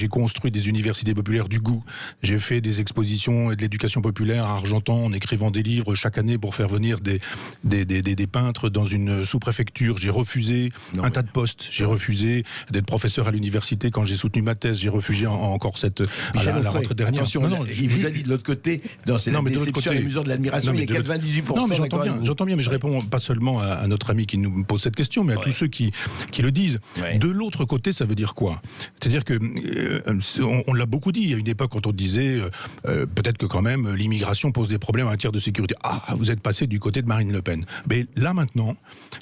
construit des universités l'Université populaire du goût. J'ai fait des expositions et de l'éducation populaire à Argentan en écrivant des livres chaque année pour faire venir des peintres dans une sous-préfecture. J'ai refusé un tas de postes. J'ai refusé d'être professeur à l'université quand j'ai soutenu ma thèse. J'ai refusé encore à la rentrée dernière. Attention, il vous a dit de l'autre côté, c'est la déception, la mesure de l'admiration, il est 98%. Non, mais j'entends bien, mais je réponds pas seulement à notre ami qui nous pose cette question, mais à tous ceux qui le disent. Ouais. De l'autre côté, ça veut dire quoi? C'est-à-dire que on l'a beaucoup dit. Il y a une époque quand on disait peut-être que quand même l'immigration pose des problèmes en matière de sécurité. Ah, vous êtes passé du côté de Marine Le Pen. Mais là maintenant,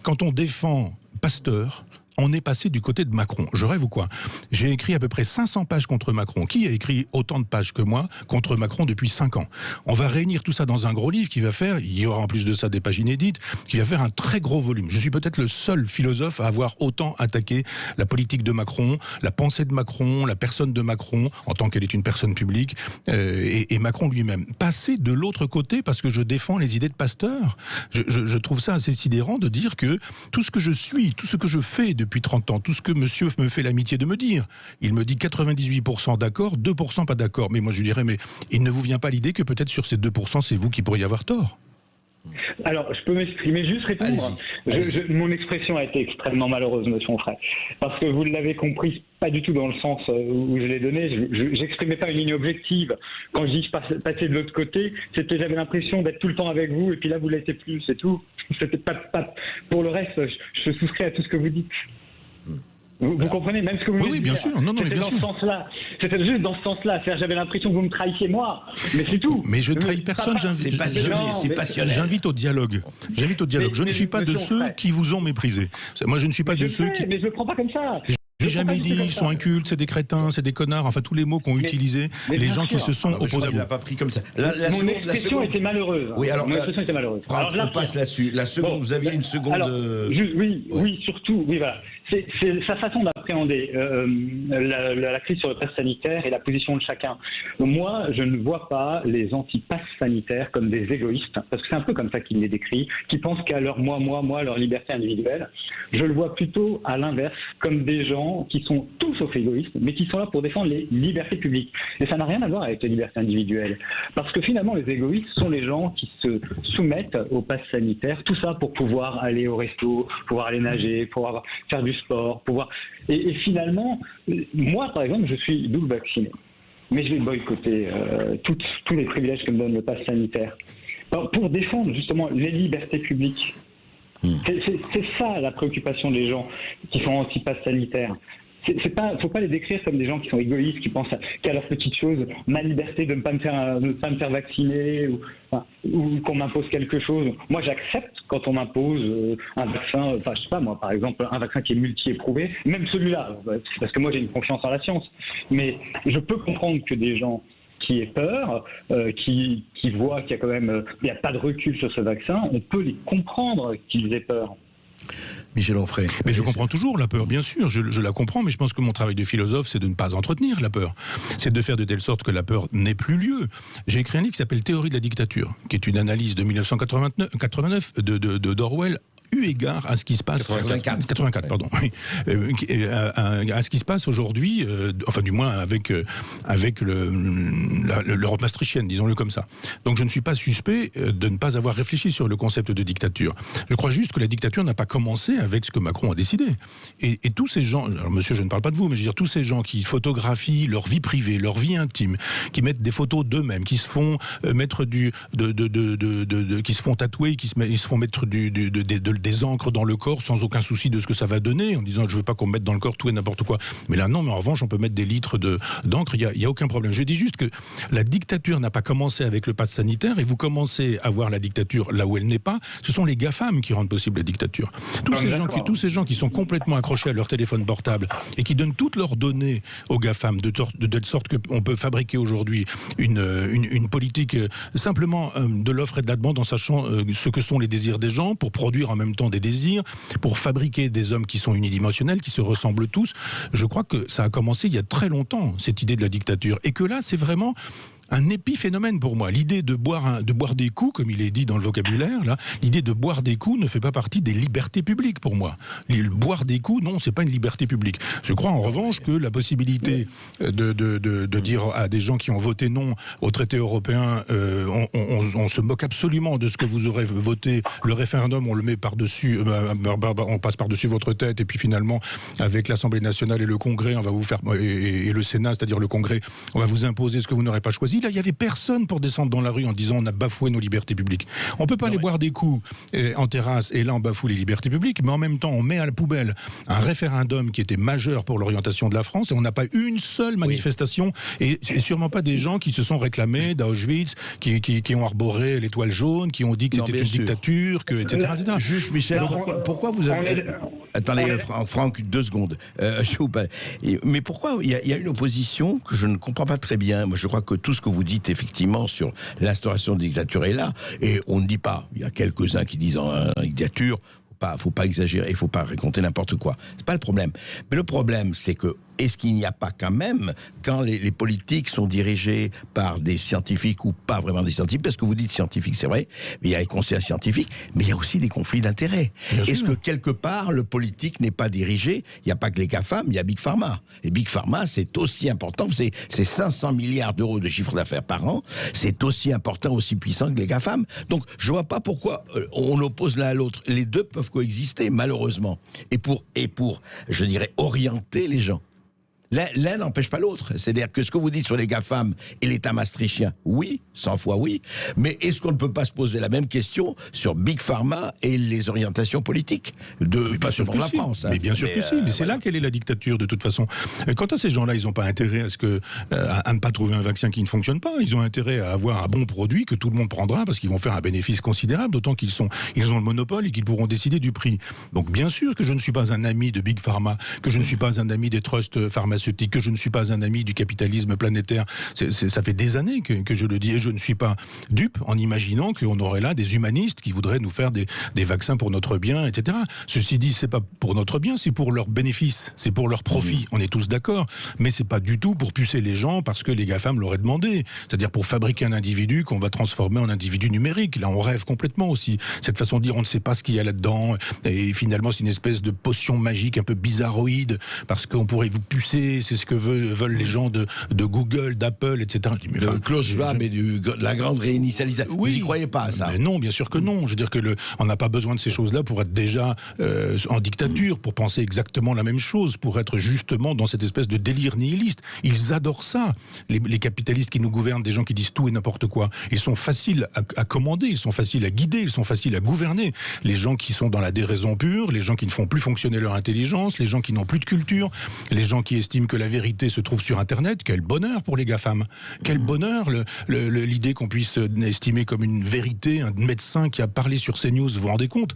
quand on défend Pasteur, on est passé du côté de Macron. Je rêve ou quoi? J'ai écrit à peu près 500 pages contre Macron. Qui a écrit autant de pages que moi contre Macron depuis 5 ans? On va réunir tout ça dans un gros livre qui va faire, il y aura en plus de ça des pages inédites, qui va faire un très gros volume. Je suis peut-être le seul philosophe à avoir autant attaqué la politique de Macron, la pensée de Macron, la personne de Macron, en tant qu'elle est une personne publique, et Macron lui-même. Passer de l'autre côté parce que je défends les idées de Pasteur, je trouve ça assez sidérant de dire que tout ce que je suis, tout ce que je fais depuis 30 ans, tout ce que monsieur me fait l'amitié de me dire. Il me dit 98% d'accord, 2% pas d'accord. Mais moi je lui dirais, mais il ne vous vient pas l'idée que peut-être sur ces 2%, c'est vous qui pourriez avoir tort? Alors, je peux m'exprimer, juste répondre. Mon expression a été extrêmement malheureuse, monsieur Onfray, parce que vous l'avez compris, pas du tout dans le sens où je l'ai donné. J'exprimais pas une ligne objective. Quand je dis je passais de l'autre côté, c'était j'avais l'impression d'être tout le temps avec vous, et puis là vous l'étiez plus, c'est tout. C'était pas. Pour le reste, je souscris à tout ce que vous dites. Vous comprenez même ce que vous voulez dire. Oui, bien sûr. Non, c'était bien dans sûr. ce sens-là. C'était juste dans ce sens-là. J'avais l'impression que vous me trahissiez moi, mais c'est tout. Mais je ne trahis personne. C'est passionné, c'est passionnel. J'invite au dialogue. Je ne suis pas de ceux qui vous ont méprisé. Moi, je ne suis pas de ceux qui. Mais je le prends pas comme ça. J'ai jamais dit ils sont incultes, c'est des crétins, c'est des connards, enfin tous les mots qu'ont utilisés les gens qui se sont opposés à vous. Il n'a pas pris comme ça. Mon expression était malheureuse. Oui, alors, mon expression était malheureuse. Alors on passe là-dessus. La seconde, vous aviez une seconde. Alors, oui, surtout, oui, voilà. C'est sa façon d'appréhender la crise sur le pass sanitaire et la position de chacun. Moi, je ne vois pas les anti-pass sanitaires comme des égoïstes, parce que c'est un peu comme ça qu'il les décrit, qui pensent qu'à leur moi, leur liberté individuelle. Je le vois plutôt à l'inverse, comme des gens qui sont tous sauf égoïstes, mais qui sont là pour défendre les libertés publiques. Et ça n'a rien à voir avec les libertés individuelles. Parce que finalement, les égoïstes sont les gens qui se soumettent au pass sanitaire, tout ça pour pouvoir aller au resto, pouvoir aller nager, pouvoir faire du sport, Et finalement, moi, par exemple, je suis double vacciné. Mais je vais boycotter tous les privilèges que me donne le pass sanitaire. Pour défendre justement les libertés publiques. C'est ça la préoccupation des gens qui sont anti-pass sanitaire. Faut pas les décrire comme des gens qui sont égoïstes, qui pensent qu'à leur petite chose, ma liberté de ne pas me faire vacciner ou qu'on m'impose quelque chose. Moi, j'accepte quand on m'impose un vaccin, je sais pas moi, par exemple, un vaccin qui est multi-éprouvé, même celui-là, parce que moi j'ai une confiance en la science. Mais je peux comprendre que des gens qui aient peur, qui voient qu'il y a quand même il n'y a pas de recul sur ce vaccin, on peut les comprendre qu'ils aient peur. Michel Onfray. Mais je comprends toujours la peur, bien sûr, je la comprends, mais je pense que mon travail de philosophe, c'est de ne pas entretenir la peur. C'est de faire de telle sorte que la peur n'ait plus lieu. J'ai écrit un livre qui s'appelle Théorie de la dictature, qui est une analyse de 1989 d'Orwell, eu égard à ce qui se passe 84 pardon, à ce qui se passe aujourd'hui, enfin du moins avec l'Europe maastrichtienne, disons-le comme ça. Donc je ne suis pas suspect de ne pas avoir réfléchi sur le concept de dictature. Je crois juste que la dictature n'a pas commencé avec ce que Macron a décidé. Et tous ces gens, alors monsieur, je ne parle pas de vous, mais je veux dire tous ces gens qui photographient leur vie privée, leur vie intime, qui mettent des photos d'eux-mêmes, qui se font mettre qui se font tatouer, ils se font mettre des encres dans le corps sans aucun souci de ce que ça va donner, en disant je veux pas qu'on me mette dans le corps tout et n'importe quoi. Mais là non, mais en revanche on peut mettre des litres d'encre, il y a aucun problème. Je dis juste que la dictature n'a pas commencé avec le pass sanitaire, et vous commencez à voir la dictature là où elle n'est pas. Ce sont les GAFAM qui rendent possible la dictature. Tous ces gens qui sont complètement accrochés à leur téléphone portable et qui donnent toutes leurs données aux GAFAM de telle sorte qu'on peut fabriquer aujourd'hui une politique simplement de l'offre et de la demande en sachant ce que sont les désirs des gens, pour produire en même temps des désirs, pour fabriquer des hommes qui sont unidimensionnels, qui se ressemblent tous. Je crois que ça a commencé il y a très longtemps, cette idée de la dictature. Et que là, c'est vraiment un épiphénomène pour moi. L'idée de boire des coups, comme il est dit dans le vocabulaire, là, l'idée de boire des coups ne fait pas partie des libertés publiques pour moi. Boire des coups, non, c'est pas une liberté publique. Je crois en revanche que la possibilité de dire à des gens qui ont voté non au traité européen, on se moque absolument de ce que vous aurez voté, le référendum, on le met par-dessus, on passe par-dessus votre tête, et puis finalement, avec l'Assemblée nationale et le Congrès, on va vous faire, et le Sénat, c'est-à-dire le Congrès, on va vous imposer ce que vous n'aurez pas choisi. Là, il n'y avait personne pour descendre dans la rue en disant on a bafoué nos libertés publiques. On ne peut pas aller boire des coups en terrasse et là on bafoue les libertés publiques, mais en même temps on met à la poubelle un référendum qui était majeur pour l'orientation de la France et on n'a pas une seule manifestation et sûrement pas des gens qui se sont réclamés d'Auschwitz, qui ont arboré l'étoile jaune, qui ont dit que c'était une dictature, etc. Juge Michel, pourquoi vous avez... Attendez, Franck, 2 secondes. Mais pourquoi il y a une opposition que je ne comprends pas très bien. Moi, je crois que tout ce que vous dites, effectivement, sur l'instauration de dictature est là. Et on ne dit pas. Il y a quelques-uns qui disent en dictature, faut pas exagérer, il faut pas raconter n'importe quoi. C'est pas le problème. Mais le problème, c'est que est-ce qu'il n'y a pas quand même, quand les politiques sont dirigées par des scientifiques ou pas vraiment des scientifiques, parce que vous dites scientifiques, c'est vrai, mais il y a les conseils scientifiques, mais il y a aussi des conflits d'intérêts. Est-ce que quelque part, le politique n'est pas dirigé? Il n'y a pas que les GAFAM, il y a Big Pharma. Et Big Pharma, c'est aussi important, c'est 500 milliards d'euros de chiffre d'affaires par an, c'est aussi important, aussi puissant que les GAFAM. Donc, je vois pas pourquoi on oppose l'un à l'autre. Les deux peuvent coexister, malheureusement. Et pour, je dirais, orienter les gens. L'un n'empêche pas l'autre. C'est-à-dire que ce que vous dites sur les GAFAM et l'État maastrichtien, oui, 100 fois oui, mais est-ce qu'on ne peut pas se poser la même question sur Big Pharma et les orientations politiques pas seulement la France. Mais bien sûr que si, mais c'est là qu'elle est la dictature de toute façon. Quant à ces gens-là, ils n'ont pas intérêt à ne pas trouver un vaccin qui ne fonctionne pas. Ils ont intérêt à avoir un bon produit que tout le monde prendra parce qu'ils vont faire un bénéfice considérable, d'autant qu'ils ont le monopole et qu'ils pourront décider du prix. Donc bien sûr que je ne suis pas un ami de Big Pharma, que je ne suis pas un ami des trusts pharmaceutiques, que je ne suis pas un ami du capitalisme planétaire. Ça fait des années que je le dis et je ne suis pas dupe en imaginant qu'on aurait là des humanistes qui voudraient nous faire des vaccins pour notre bien, etc. Ceci dit, c'est pas pour notre bien, c'est pour leur bénéfice, c'est pour leur profit. On est tous d'accord, mais c'est pas du tout pour pucer les gens parce que les GAFAM l'auraient demandé. C'est-à-dire pour fabriquer un individu qu'on va transformer en individu numérique. Là, on rêve complètement aussi. Cette façon de dire, on ne sait pas ce qu'il y a là-dedans et finalement, c'est une espèce de potion magique un peu bizarroïde parce qu'on pourrait vous pucer. C'est ce que veulent les gens de Google, d'Apple, etc. Mais Klaus Schwab et de la grande réinitialisation. Oui, vous n'y croyez pas à ça? Mais non, bien sûr que non. Je veux dire que on n'a pas besoin de ces choses-là pour être déjà en dictature, pour penser exactement la même chose, pour être justement dans cette espèce de délire nihiliste. Ils adorent ça. Les capitalistes qui nous gouvernent, des gens qui disent tout et n'importe quoi. Ils sont faciles à commander, ils sont faciles à guider, ils sont faciles à gouverner. Les gens qui sont dans la déraison pure, les gens qui ne font plus fonctionner leur intelligence, les gens qui n'ont plus de culture, les gens qui estiment que la vérité se trouve sur Internet. Quel bonheur pour les GAFAM. Quel bonheur l'idée qu'on puisse estimer comme une vérité un médecin qui a parlé sur CNews, vous vous rendez compte?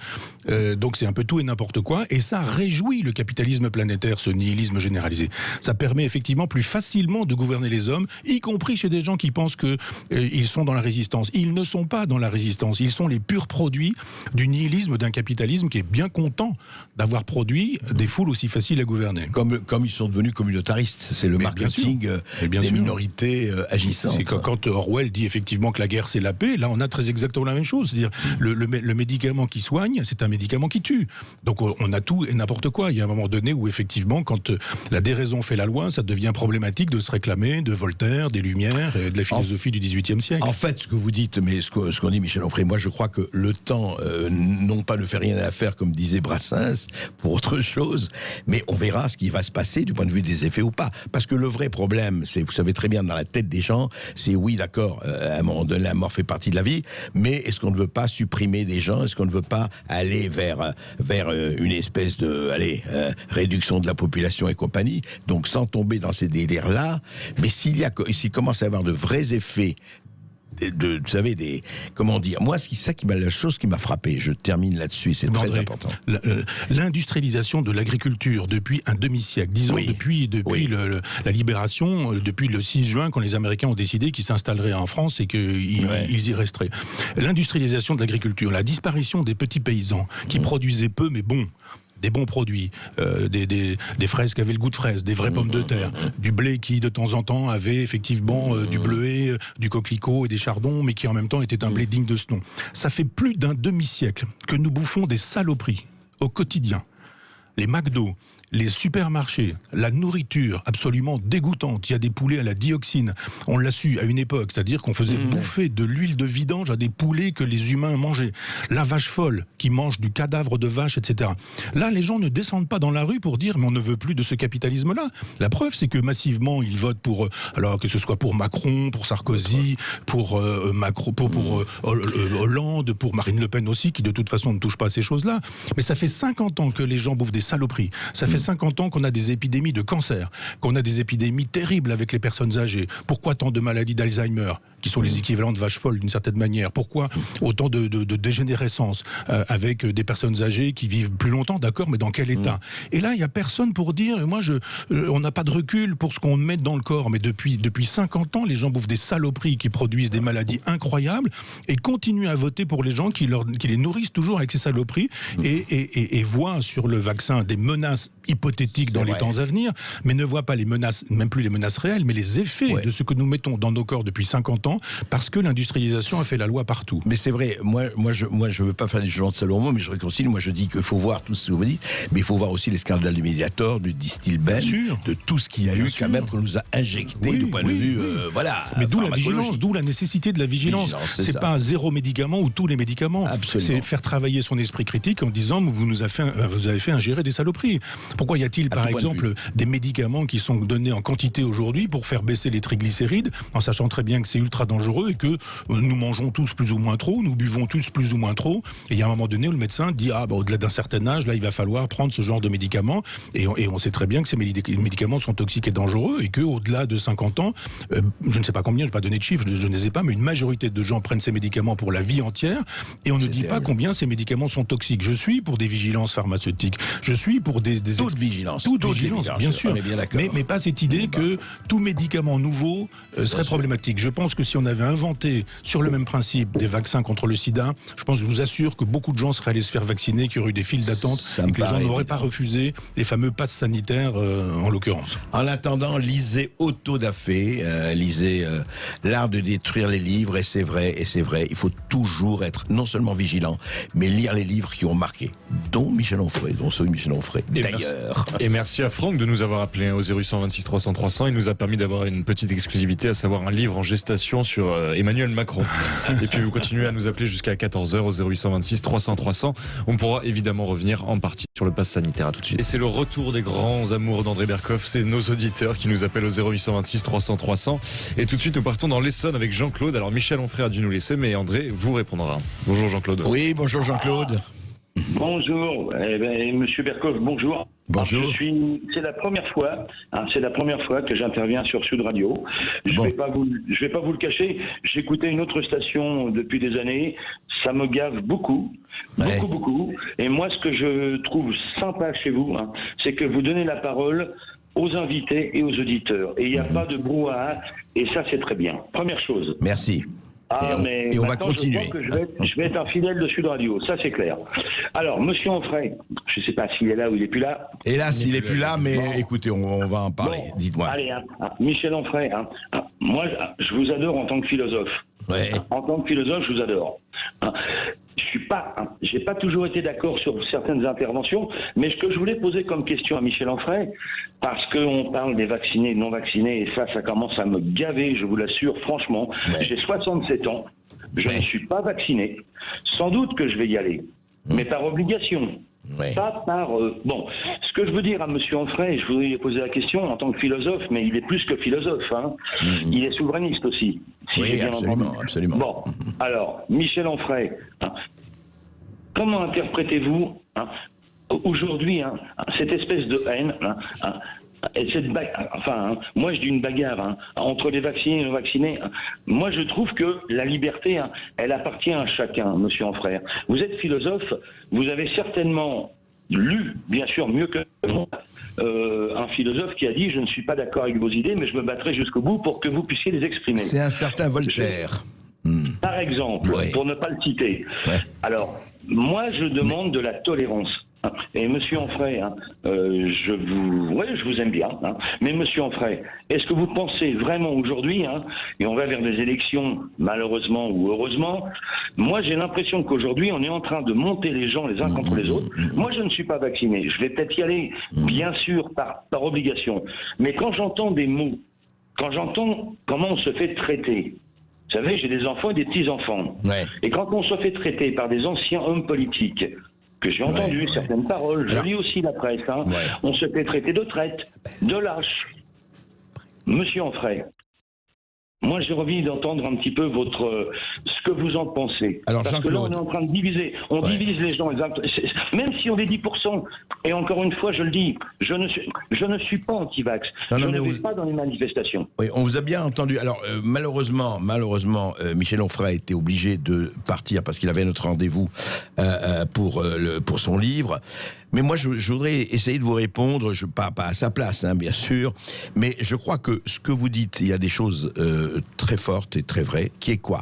Donc c'est un peu tout et n'importe quoi. Et ça réjouit le capitalisme planétaire, ce nihilisme généralisé. Ça permet effectivement plus facilement de gouverner les hommes, y compris chez des gens qui pensent qu'ils sont dans la résistance. Ils ne sont pas dans la résistance. Ils sont les purs produits du nihilisme, d'un capitalisme qui est bien content d'avoir produit des foules aussi faciles à gouverner. Comme ils sont devenus communautaristes, c'est le marketing des minorités agissantes. C'est quand Orwell dit effectivement que la guerre c'est la paix, là on a très exactement la même chose. C'est-à-dire le médicament qui soigne, c'est un médicament qui tue. Donc on a tout et n'importe quoi. Il y a un moment donné où effectivement, quand la déraison fait la loi, ça devient problématique de se réclamer de Voltaire, des Lumières et de la philosophie du XVIIIe siècle. En fait, ce que vous dites, mais ce qu'on dit Michel Onfray, moi je crois que le temps, non pas ne fait rien à faire comme disait Brassens, pour autre chose, mais on verra ce qui va se passer du point de vue des effets ou pas. Parce que le vrai problème, c'est, vous savez très bien, dans la tête des gens, c'est oui, d'accord, à un moment donné, la mort fait partie de la vie, mais est-ce qu'on ne veut pas supprimer des gens? Est-ce qu'on ne veut pas aller vers une espèce de réduction de la population et compagnie? Donc sans tomber dans ces délires-là, mais s'il commence à y avoir de vrais effets, vous savez, comment dire, moi, la chose qui m'a frappé, je termine là-dessus, c'est très important. L'industrialisation de l'agriculture depuis un demi-siècle, disons depuis la libération, depuis le 6 juin, quand les Américains ont décidé qu'ils s'installeraient en France et qu'ils y resteraient. L'industrialisation de l'agriculture, la disparition des petits paysans qui produisaient peu mais bon, des bons produits, des fraises qui avaient le goût de fraises, des vraies pommes de terre, du blé qui de temps en temps avait effectivement du bleuet, du coquelicot et des chardons, mais qui en même temps était un blé digne de ce nom. Ça fait plus d'un demi-siècle que nous bouffons des saloperies au quotidien. Les McDo, les supermarchés, la nourriture absolument dégoûtante. Il y a des poulets à la dioxine. On l'a su à une époque, c'est-à-dire qu'on faisait bouffer de l'huile de vidange à des poulets que les humains mangeaient. La vache folle qui mange du cadavre de vache, etc. Là, les gens ne descendent pas dans la rue pour dire mais on ne veut plus de ce capitalisme-là. La preuve, c'est que massivement, ils votent pour, alors que ce soit pour Macron, pour Sarkozy, pour Hollande, pour Marine Le Pen aussi, qui de toute façon ne touche pas à ces choses-là. Mais ça fait 50 ans que les gens bouffent des saloperies. Ça fait 50 ans qu'on a des épidémies de cancer, qu'on a des épidémies terribles avec les personnes âgées. Pourquoi tant de maladies d'Alzheimer, qui sont les équivalents de vaches folles d'une certaine manière? Pourquoi autant de dégénérescence avec des personnes âgées qui vivent plus longtemps, d'accord, mais dans quel état? Et là, il n'y a personne pour dire, on n'a pas de recul pour ce qu'on met dans le corps, mais depuis 50 ans, les gens bouffent des saloperies qui produisent des maladies incroyables et continuent à voter pour les gens qui les nourrissent toujours avec ces saloperies et voient sur le vaccin des menaces hypothétiques dans les temps à venir, mais ne voient pas les menaces, même plus les menaces réelles, mais les effets de ce que nous mettons dans nos corps depuis 50 ans, parce que l'industrialisation a fait la loi partout. Mais c'est vrai, moi je veux pas faire du jugement de Salomon, mais je réconcilie, moi je dis qu'il faut voir tout ce que vous dites, mais il faut voir aussi les scandales du Mediator, du Distilben, de tout ce qu'il y a eu quand même qu'on nous a injecté du point de vue, voilà. Mais d'où la vigilance, d'où la nécessité de la vigilance. C'est pas un zéro médicament ou tous les médicaments. Absolument. C'est faire travailler son esprit critique en disant vous avez fait ingérer des saloperies. Pourquoi y a-t-il par exemple des médicaments qui sont donnés en quantité aujourd'hui pour faire baisser les triglycérides, en sachant très bien que c'est ultra dangereux et que nous mangeons tous plus ou moins trop, nous buvons tous plus ou moins trop, et il y a un moment donné où le médecin dit au-delà d'un certain âge, là il va falloir prendre ce genre de médicaments, et on sait très bien que ces médicaments sont toxiques et dangereux, et qu'au-delà de 50 ans, je ne sais pas combien, je ne vais pas donner de chiffres, je ne les ai pas, mais une majorité de gens prennent ces médicaments pour la vie entière, et on ne dit pas combien ces médicaments sont toxiques. Je suis pour des vigilances pharmaceutiques, je suis pour toute vigilance, bien sûr, mais pas cette idée que tout médicament nouveau serait problématique. Je pense que si on avait inventé sur le même principe des vaccins contre le sida, je vous assure que beaucoup de gens seraient allés se faire vacciner, qu'il y aurait eu des files d'attente et que les gens n'auraient pas refusé les fameux passes sanitaires en l'occurrence. En attendant, lisez Otto da Fé, lisez L'art de détruire les livres, et c'est vrai, il faut toujours être non seulement vigilant, mais lire les livres qui ont marqué, dont Michel Onfray, dont celui de Michel Onfray, d'ailleurs. Et merci à Franck de nous avoir appelé au 0826 300 300. Il nous a permis d'avoir une petite exclusivité, à savoir un livre en gestation sur Emmanuel Macron. Et puis vous continuez à nous appeler jusqu'à 14h au 0826 300 300. On pourra évidemment revenir en partie sur le pass sanitaire. À tout de suite. Et c'est le retour des grands amours d'André Berkoff. C'est nos auditeurs qui nous appellent au 0826 300 300. Et tout de suite, nous partons dans l'Essonne avec Jean-Claude. Alors Michel Onfray a dû nous laisser, mais André vous répondra. Bonjour Jean-Claude. Oui, bonjour Jean-Claude. Bonjour, Monsieur Berkoff, bonjour. Bonjour. C'est la première fois, que j'interviens sur Sud Radio. Je vais pas vous le cacher. J'écoutais une autre station depuis des années. Ça me gave beaucoup. Et moi, ce que je trouve sympa chez vous, c'est que vous donnez la parole aux invités et aux auditeurs. Et il n'y a pas de brouhaha. Et ça, c'est très bien. Première chose. Merci. Et on va continuer. Je vais être un fidèle de Sud Radio, ça c'est clair. Alors, Monsieur Onfray, je ne sais pas s'il est là ou il n'est plus là. Hélas, il n'est plus là, mais écoutez, on va en parler. Dites-moi. Allez, Michel Onfray, moi, je vous adore en tant que philosophe. Ouais. En tant que philosophe, je vous adore. J'ai pas toujours été d'accord sur certaines interventions, mais ce que je voulais poser comme question à Michel Onfray, parce qu'on parle des vaccinés et non vaccinés, et ça commence à me gaver, je vous l'assure, franchement. Ouais. J'ai 67 ans, je ne suis pas vacciné. Sans doute que je vais y aller, mais par obligation. Ouais. Pas par... Bon, ce que je veux dire à Monsieur Onfray, je voudrais lui poser la question en tant que philosophe, mais il est plus que philosophe, il est souverainiste aussi. Si oui, absolument. Bon, alors, Michel Onfray, comment interprétez-vous aujourd'hui cette espèce de haine et cette moi je dis une bagarre entre les vaccinés et les non vaccinés. Moi je trouve que la liberté, elle appartient à chacun, Monsieur Onfray. Vous êtes philosophe, vous avez certainement lu, bien sûr mieux que moi, un philosophe qui a dit « Je ne suis pas d'accord avec vos idées, mais je me battrai jusqu'au bout pour que vous puissiez les exprimer ». C'est un certain Voltaire. Par exemple, pour ne pas le citer. Ouais. Alors, moi je demande de la tolérance. Et Monsieur Onfray, je vous aime bien, mais Monsieur Onfray, est-ce que vous pensez vraiment aujourd'hui, et on va vers des élections, malheureusement ou heureusement, moi j'ai l'impression qu'aujourd'hui on est en train de monter les gens les uns contre les autres. Moi je ne suis pas vacciné, je vais peut-être y aller, bien sûr, par obligation. Mais quand j'entends des mots, quand j'entends comment on se fait traiter, vous savez, j'ai des enfants et des petits-enfants. Ouais. Et quand on se fait traiter par des anciens hommes politiques, que j'ai entendu certaines paroles, je lis aussi la presse, on se fait traiter de traite, de lâche. Monsieur Onfray, moi j'ai envie d'entendre un petit peu ce que vous en pensez. Alors, parce que là on est en train de diviser, divise les gens, même si on est 10%, et encore une fois je le dis, je ne suis pas anti-vax, je ne vais pas dans les manifestations. Oui, on vous a bien entendu. Alors malheureusement, Michel Onfray a été obligé de partir parce qu'il avait notre rendez-vous pour son livre. Mais moi, je voudrais essayer de vous répondre, pas à sa place, bien sûr, mais je crois que ce que vous dites, il y a des choses très fortes et très vraies, qui est quoi ?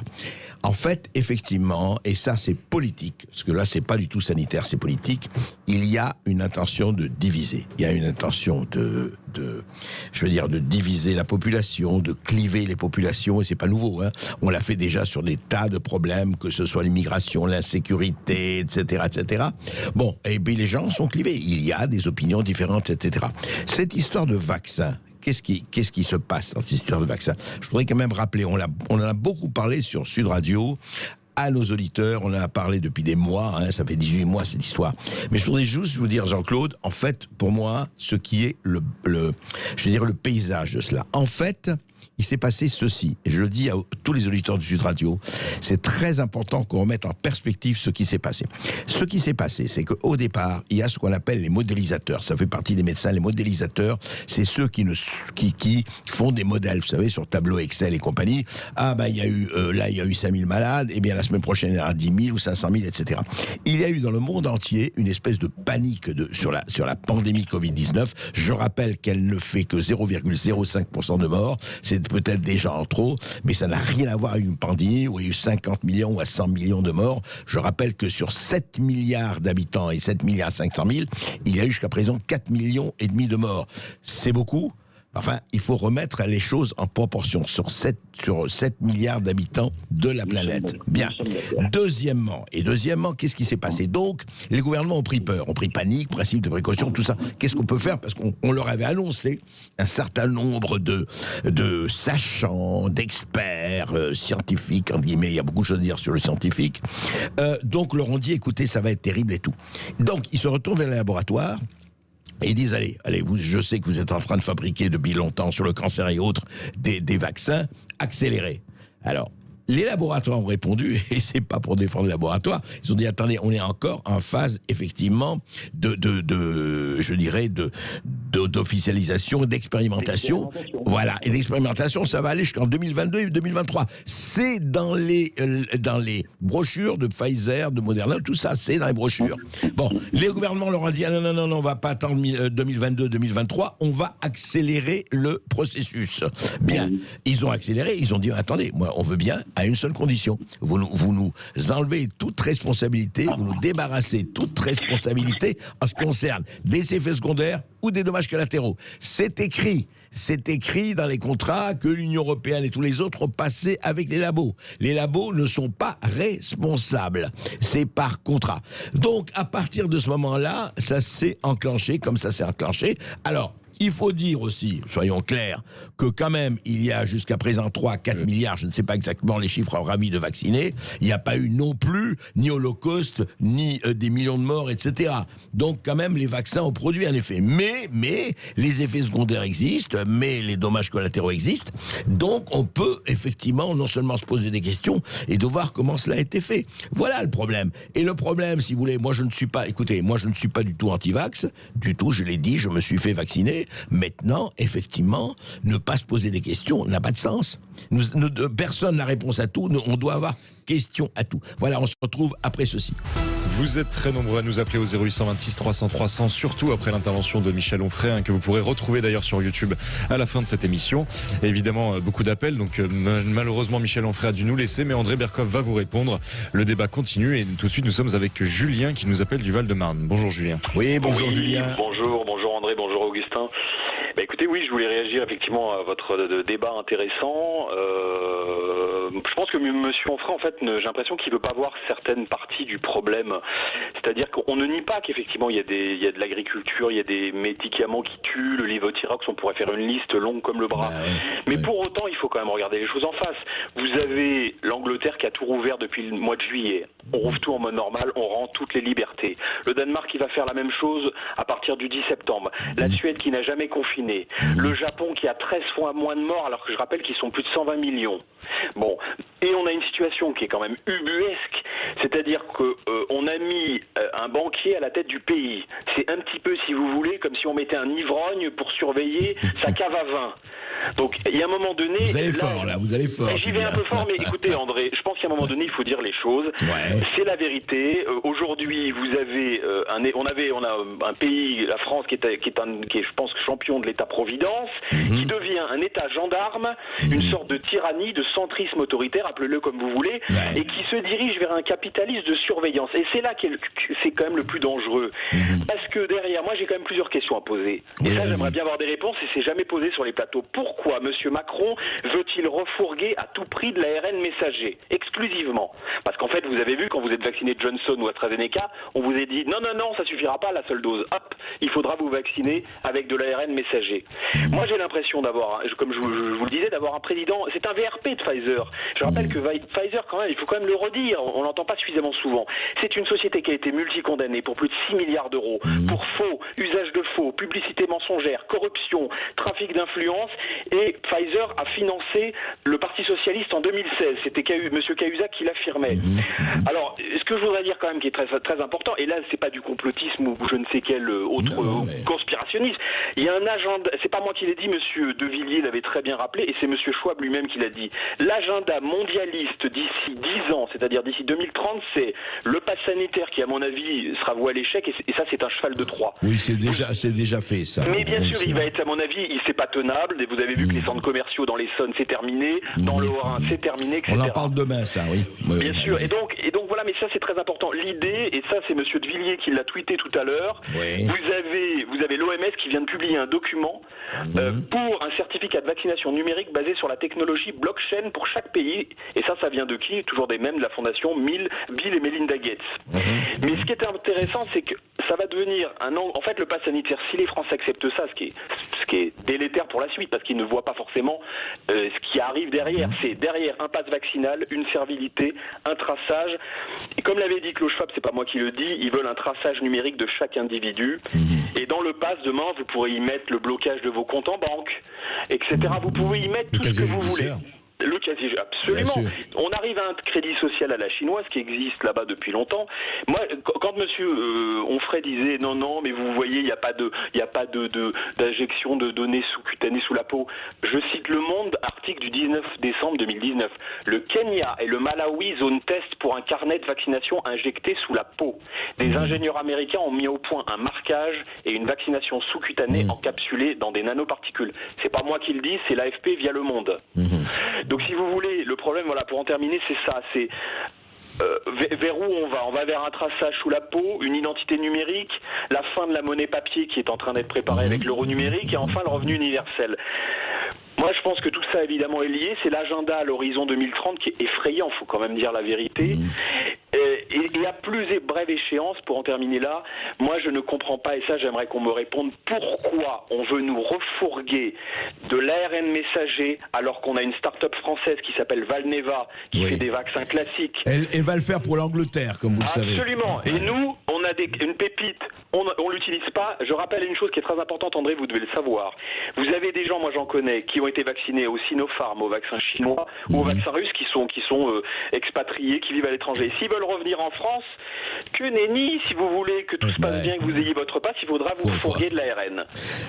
En fait, effectivement, et ça c'est politique, parce que là c'est pas du tout sanitaire, c'est politique, il y a une intention de diviser, il y a une intention de diviser la population, de cliver les populations, et c'est pas nouveau, on l'a fait déjà sur des tas de problèmes, que ce soit l'immigration, l'insécurité, etc., etc. Bon, et puis les gens sont clivés, il y a des opinions différentes, etc. Cette histoire de vaccin, qu'est-ce qui se passe dans cette histoire de vaccin ? Je voudrais quand même rappeler, on en a beaucoup parlé sur Sud Radio, à nos auditeurs, on en a parlé depuis des mois, ça fait 18 mois cette histoire. Mais je voudrais juste vous dire, Jean-Claude, en fait, pour moi, ce qui est le paysage de cela, en fait, il s'est passé ceci, et je le dis à tous les auditeurs de Sud Radio, c'est très important qu'on remette en perspective ce qui s'est passé. Ce qui s'est passé, c'est qu'au départ, il y a ce qu'on appelle les modélisateurs. Ça fait partie des médecins. Les modélisateurs, c'est ceux qui font des modèles, vous savez, sur tableau Excel et compagnie. Il y a eu 5000 malades, et bien la semaine prochaine, il y en aura 10 000 ou 500 000, etc. Il y a eu dans le monde entier une espèce de panique sur la pandémie Covid-19. Je rappelle qu'elle ne fait que 0,05% de morts. C'est peut-être déjà en trop, mais ça n'a rien à voir avec une pandémie où il y a eu 50 millions ou à 100 millions de morts. Je rappelle que sur 7 milliards d'habitants et 7 milliards 500 000, il y a eu jusqu'à présent 4 millions et demi de morts. C'est beaucoup. Enfin, il faut remettre les choses en proportion sur 7 milliards d'habitants de la planète. Bien. Deuxièmement, qu'est-ce qui s'est passé ? Donc, les gouvernements ont pris peur, ont pris panique, principe de précaution, tout ça. Qu'est-ce qu'on peut faire ? Parce qu'on leur avait annoncé un certain nombre de sachants, d'experts scientifiques, entre guillemets, il y a beaucoup de choses à dire sur le scientifique. Donc, leur ont dit, écoutez, ça va être terrible et tout. Donc, ils se retournent vers les laboratoires. Et ils disent, allez, je sais que vous êtes en train de fabriquer depuis longtemps sur le cancer et autres des vaccins, accélérez. Alors, les laboratoires ont répondu, et c'est pas pour défendre les laboratoires, ils ont dit, attendez, on est encore en phase, effectivement, d'officialisation, d'expérimentation. Voilà, et d'expérimentation, ça va aller jusqu'en 2022 et 2023. C'est dans les brochures de Pfizer, de Moderna, tout ça, c'est dans les brochures. Bon, les gouvernements leur ont dit, non, on va pas attendre 2022, 2023, on va accélérer le processus. Bien, ils ont accéléré, ils ont dit, attendez, moi, on veut bien, à une seule condition. Vous nous enlevez toute responsabilité, vous nous débarrassez toute responsabilité en ce qui concerne des effets secondaires ou des dommages collatéraux. C'est écrit dans les contrats que l'Union européenne et tous les autres ont passé avec les labos. Les labos ne sont pas responsables. C'est par contrat. Donc, à partir de ce moment-là, ça s'est enclenché comme ça s'est enclenché. Alors, il faut dire aussi, soyons clairs, que quand même, il y a jusqu'à présent 3 à 4 milliards, je ne sais pas exactement les chiffres ravis de vaccinés, il n'y a pas eu non plus ni holocauste, ni des millions de morts, etc. Donc quand même, les vaccins ont produit un effet. Mais les effets secondaires existent, mais les dommages collatéraux existent. Donc on peut effectivement non seulement se poser des questions et de voir comment cela a été fait. Voilà le problème. Et le problème, si vous voulez, moi je ne suis pas du tout anti-vax, du tout, je l'ai dit, je me suis fait vacciner. Maintenant, effectivement, ne pas se poser des questions n'a pas de sens. Personne n'a réponse à tout, on doit avoir question à tout. Voilà, on se retrouve après ceci. Vous êtes très nombreux à nous appeler au 0826 300 300, surtout après l'intervention de Michel Onfray, que vous pourrez retrouver d'ailleurs sur YouTube à la fin de cette émission. Et évidemment, beaucoup d'appels, donc malheureusement Michel Onfray a dû nous laisser, mais André Berkoff va vous répondre. Le débat continue et tout de suite nous sommes avec Julien qui nous appelle du Val-de-Marne. Bonjour Julien. Oui, bonjour Julien. Bonjour André, bonjour Augustin. Écoutez, oui, je voulais réagir effectivement à votre débat intéressant. Je pense que Monsieur Onfray, en fait, j'ai l'impression qu'il ne veut pas voir certaines parties du problème. C'est-à-dire qu'on ne nie pas qu'effectivement il y a de l'agriculture, il y a des médicaments qui tuent, le lévothyrox, on pourrait faire une liste longue comme le bras. Mais pour autant, il faut quand même regarder les choses en face. Vous avez l'Angleterre qui a tout rouvert depuis le mois de juillet. On rouvre tout en mode normal, on rend toutes les libertés. Le Danemark qui va faire la même chose à partir du 10 septembre. La Suède qui n'a jamais confiné. Le Japon qui a 13 fois moins de morts alors que je rappelle qu'ils sont plus de 120 millions. Bon, et on a une situation qui est quand même ubuesque, c'est-à-dire que on a mis un banquier à la tête du pays. C'est un petit peu, si vous voulez, comme si on mettait un ivrogne pour surveiller sa cave à vin. Donc, il y a un moment donné... Vous allez fort, là, vous allez fort. J'y vais un peu fort, mais écoutez, André, je pense qu'à un moment donné, il faut dire les choses. Ouais. C'est la vérité. Aujourd'hui, vous avez on a un pays, la France, qui est, je pense, champion de l'État-providence, qui devient un État gendarme, une sorte de tyrannie, de centrisme autoritaire, appelez-le comme vous voulez, et qui se dirige vers un capitalisme de surveillance. Et c'est là que c'est quand même le plus dangereux. Parce que derrière, moi, j'ai quand même plusieurs questions à poser. Et ça, j'aimerais bien avoir des réponses, et c'est jamais posé sur les plateaux. Pourquoi M. Macron veut-il refourguer à tout prix de l'ARN messager, exclusivement? Parce qu'en fait, vous avez vu, quand vous êtes vacciné de Johnson ou AstraZeneca, on vous a dit non, ça suffira pas, la seule dose. Hop, il faudra vous vacciner avec de l'ARN messager. Moi, j'ai l'impression d'avoir, comme je vous le disais, d'avoir un président, c'est un VRP de Pfizer. Je rappelle que Pfizer, quand même, il faut quand même le redire, on l'entend pas suffisamment souvent. C'est une société qui a été multicondamnée pour plus de 6 milliards d'euros, pour faux, usage de faux, publicité mensongère, corruption, trafic d'influence, et Pfizer a financé le Parti Socialiste en 2016. C'était M. Cahuzac qui l'affirmait. Alors, ce que je voudrais dire quand même qui est très, très important, et là, c'est pas du complotisme ou je ne sais quel autre conspirationnisme, il y a un agenda, c'est pas moi qui l'ai dit, M. De Villiers l'avait très bien rappelé, et c'est M. Schwab lui-même qui l'a dit. L'agenda mondialiste d'ici 10 ans, c'est-à-dire d'ici 2030, c'est le pass sanitaire qui, à mon avis, sera voué à l'échec, et ça, c'est un cheval de Troie. Oui, c'est déjà fait, ça. Mais bien sûr, il va être, à mon avis, c'est pas tenable, et vous avez vu que les centres commerciaux dans l'Essonne, c'est terminé, dans le Haut-Rhin, c'est terminé, etc. On en parle demain, ça, oui. Bien sûr, et donc voilà, mais ça c'est très important. L'idée, et ça c'est Monsieur De Villiers qui l'a tweeté tout à l'heure, vous avez l'OMS qui vient de publier un document pour un certificat de vaccination numérique basé sur la technologie blockchain pour chaque pays, et ça vient de qui? Toujours des mêmes de la fondation Bill et Melinda Gates. Mais ce qui est intéressant, c'est que ça va devenir en fait, le pass sanitaire, si les Français acceptent ça, ce qui est délétère pour la suite, parce qu'ils ne voient pas forcément ce qui arrive derrière. C'est derrière un pass vaccinal, une servilité, un traçage. Et comme l'avait dit Klaus Schwab, c'est pas moi qui le dis, ils veulent un traçage numérique de chaque individu. Et dans le pass, demain, vous pourrez y mettre le blocage de vos comptes en banque, etc. Vous pouvez y mettre tout ce que vous voulez. Le casier, absolument. On arrive à un crédit social à la chinoise qui existe là-bas depuis longtemps. Moi, quand Monsieur Onfray disait non, mais vous voyez, il n'y a pas d'injection de données sous-cutanées sous la peau. Je cite Le Monde, article du 19 décembre 2019. Le Kenya et le Malawi zone test pour un carnet de vaccination injecté sous la peau. Des ingénieurs américains ont mis au point un marquage et une vaccination sous-cutanée encapsulée dans des nanoparticules. C'est pas moi qui le dis, c'est l'AFP via Le Monde. Donc si vous voulez, le problème, voilà, pour en terminer, c'est ça, c'est vers où on va? On va vers un traçage sous la peau, une identité numérique, la fin de la monnaie papier qui est en train d'être préparée avec l'euro numérique, et enfin le revenu universel. Moi, je pense que tout ça, évidemment, est lié. C'est l'agenda à l'horizon 2030 qui est effrayant, il faut quand même dire la vérité. Et à plus brève échéance, pour en terminer là, moi, je ne comprends pas, et ça, j'aimerais qu'on me réponde, pourquoi on veut nous refourguer de l'ARN messager alors qu'on a une start-up française qui s'appelle Valneva, qui fait des vaccins classiques. Elle va le faire pour l'Angleterre, comme vous le savez. Absolument. Et nous, on a une pépite, on l'utilise pas. Je rappelle une chose qui est très importante, André, vous devez le savoir. Vous avez des gens, moi j'en connais, qui ont été vaccinés au Sinopharm, au vaccin chinois ou au vaccin russe, qui sont expatriés, qui vivent à l'étranger. S'ils veulent revenir en France, que nenni, si vous voulez que tout se passe bien, que vous ayez votre passe, il faudra vous fourguer de l'ARN.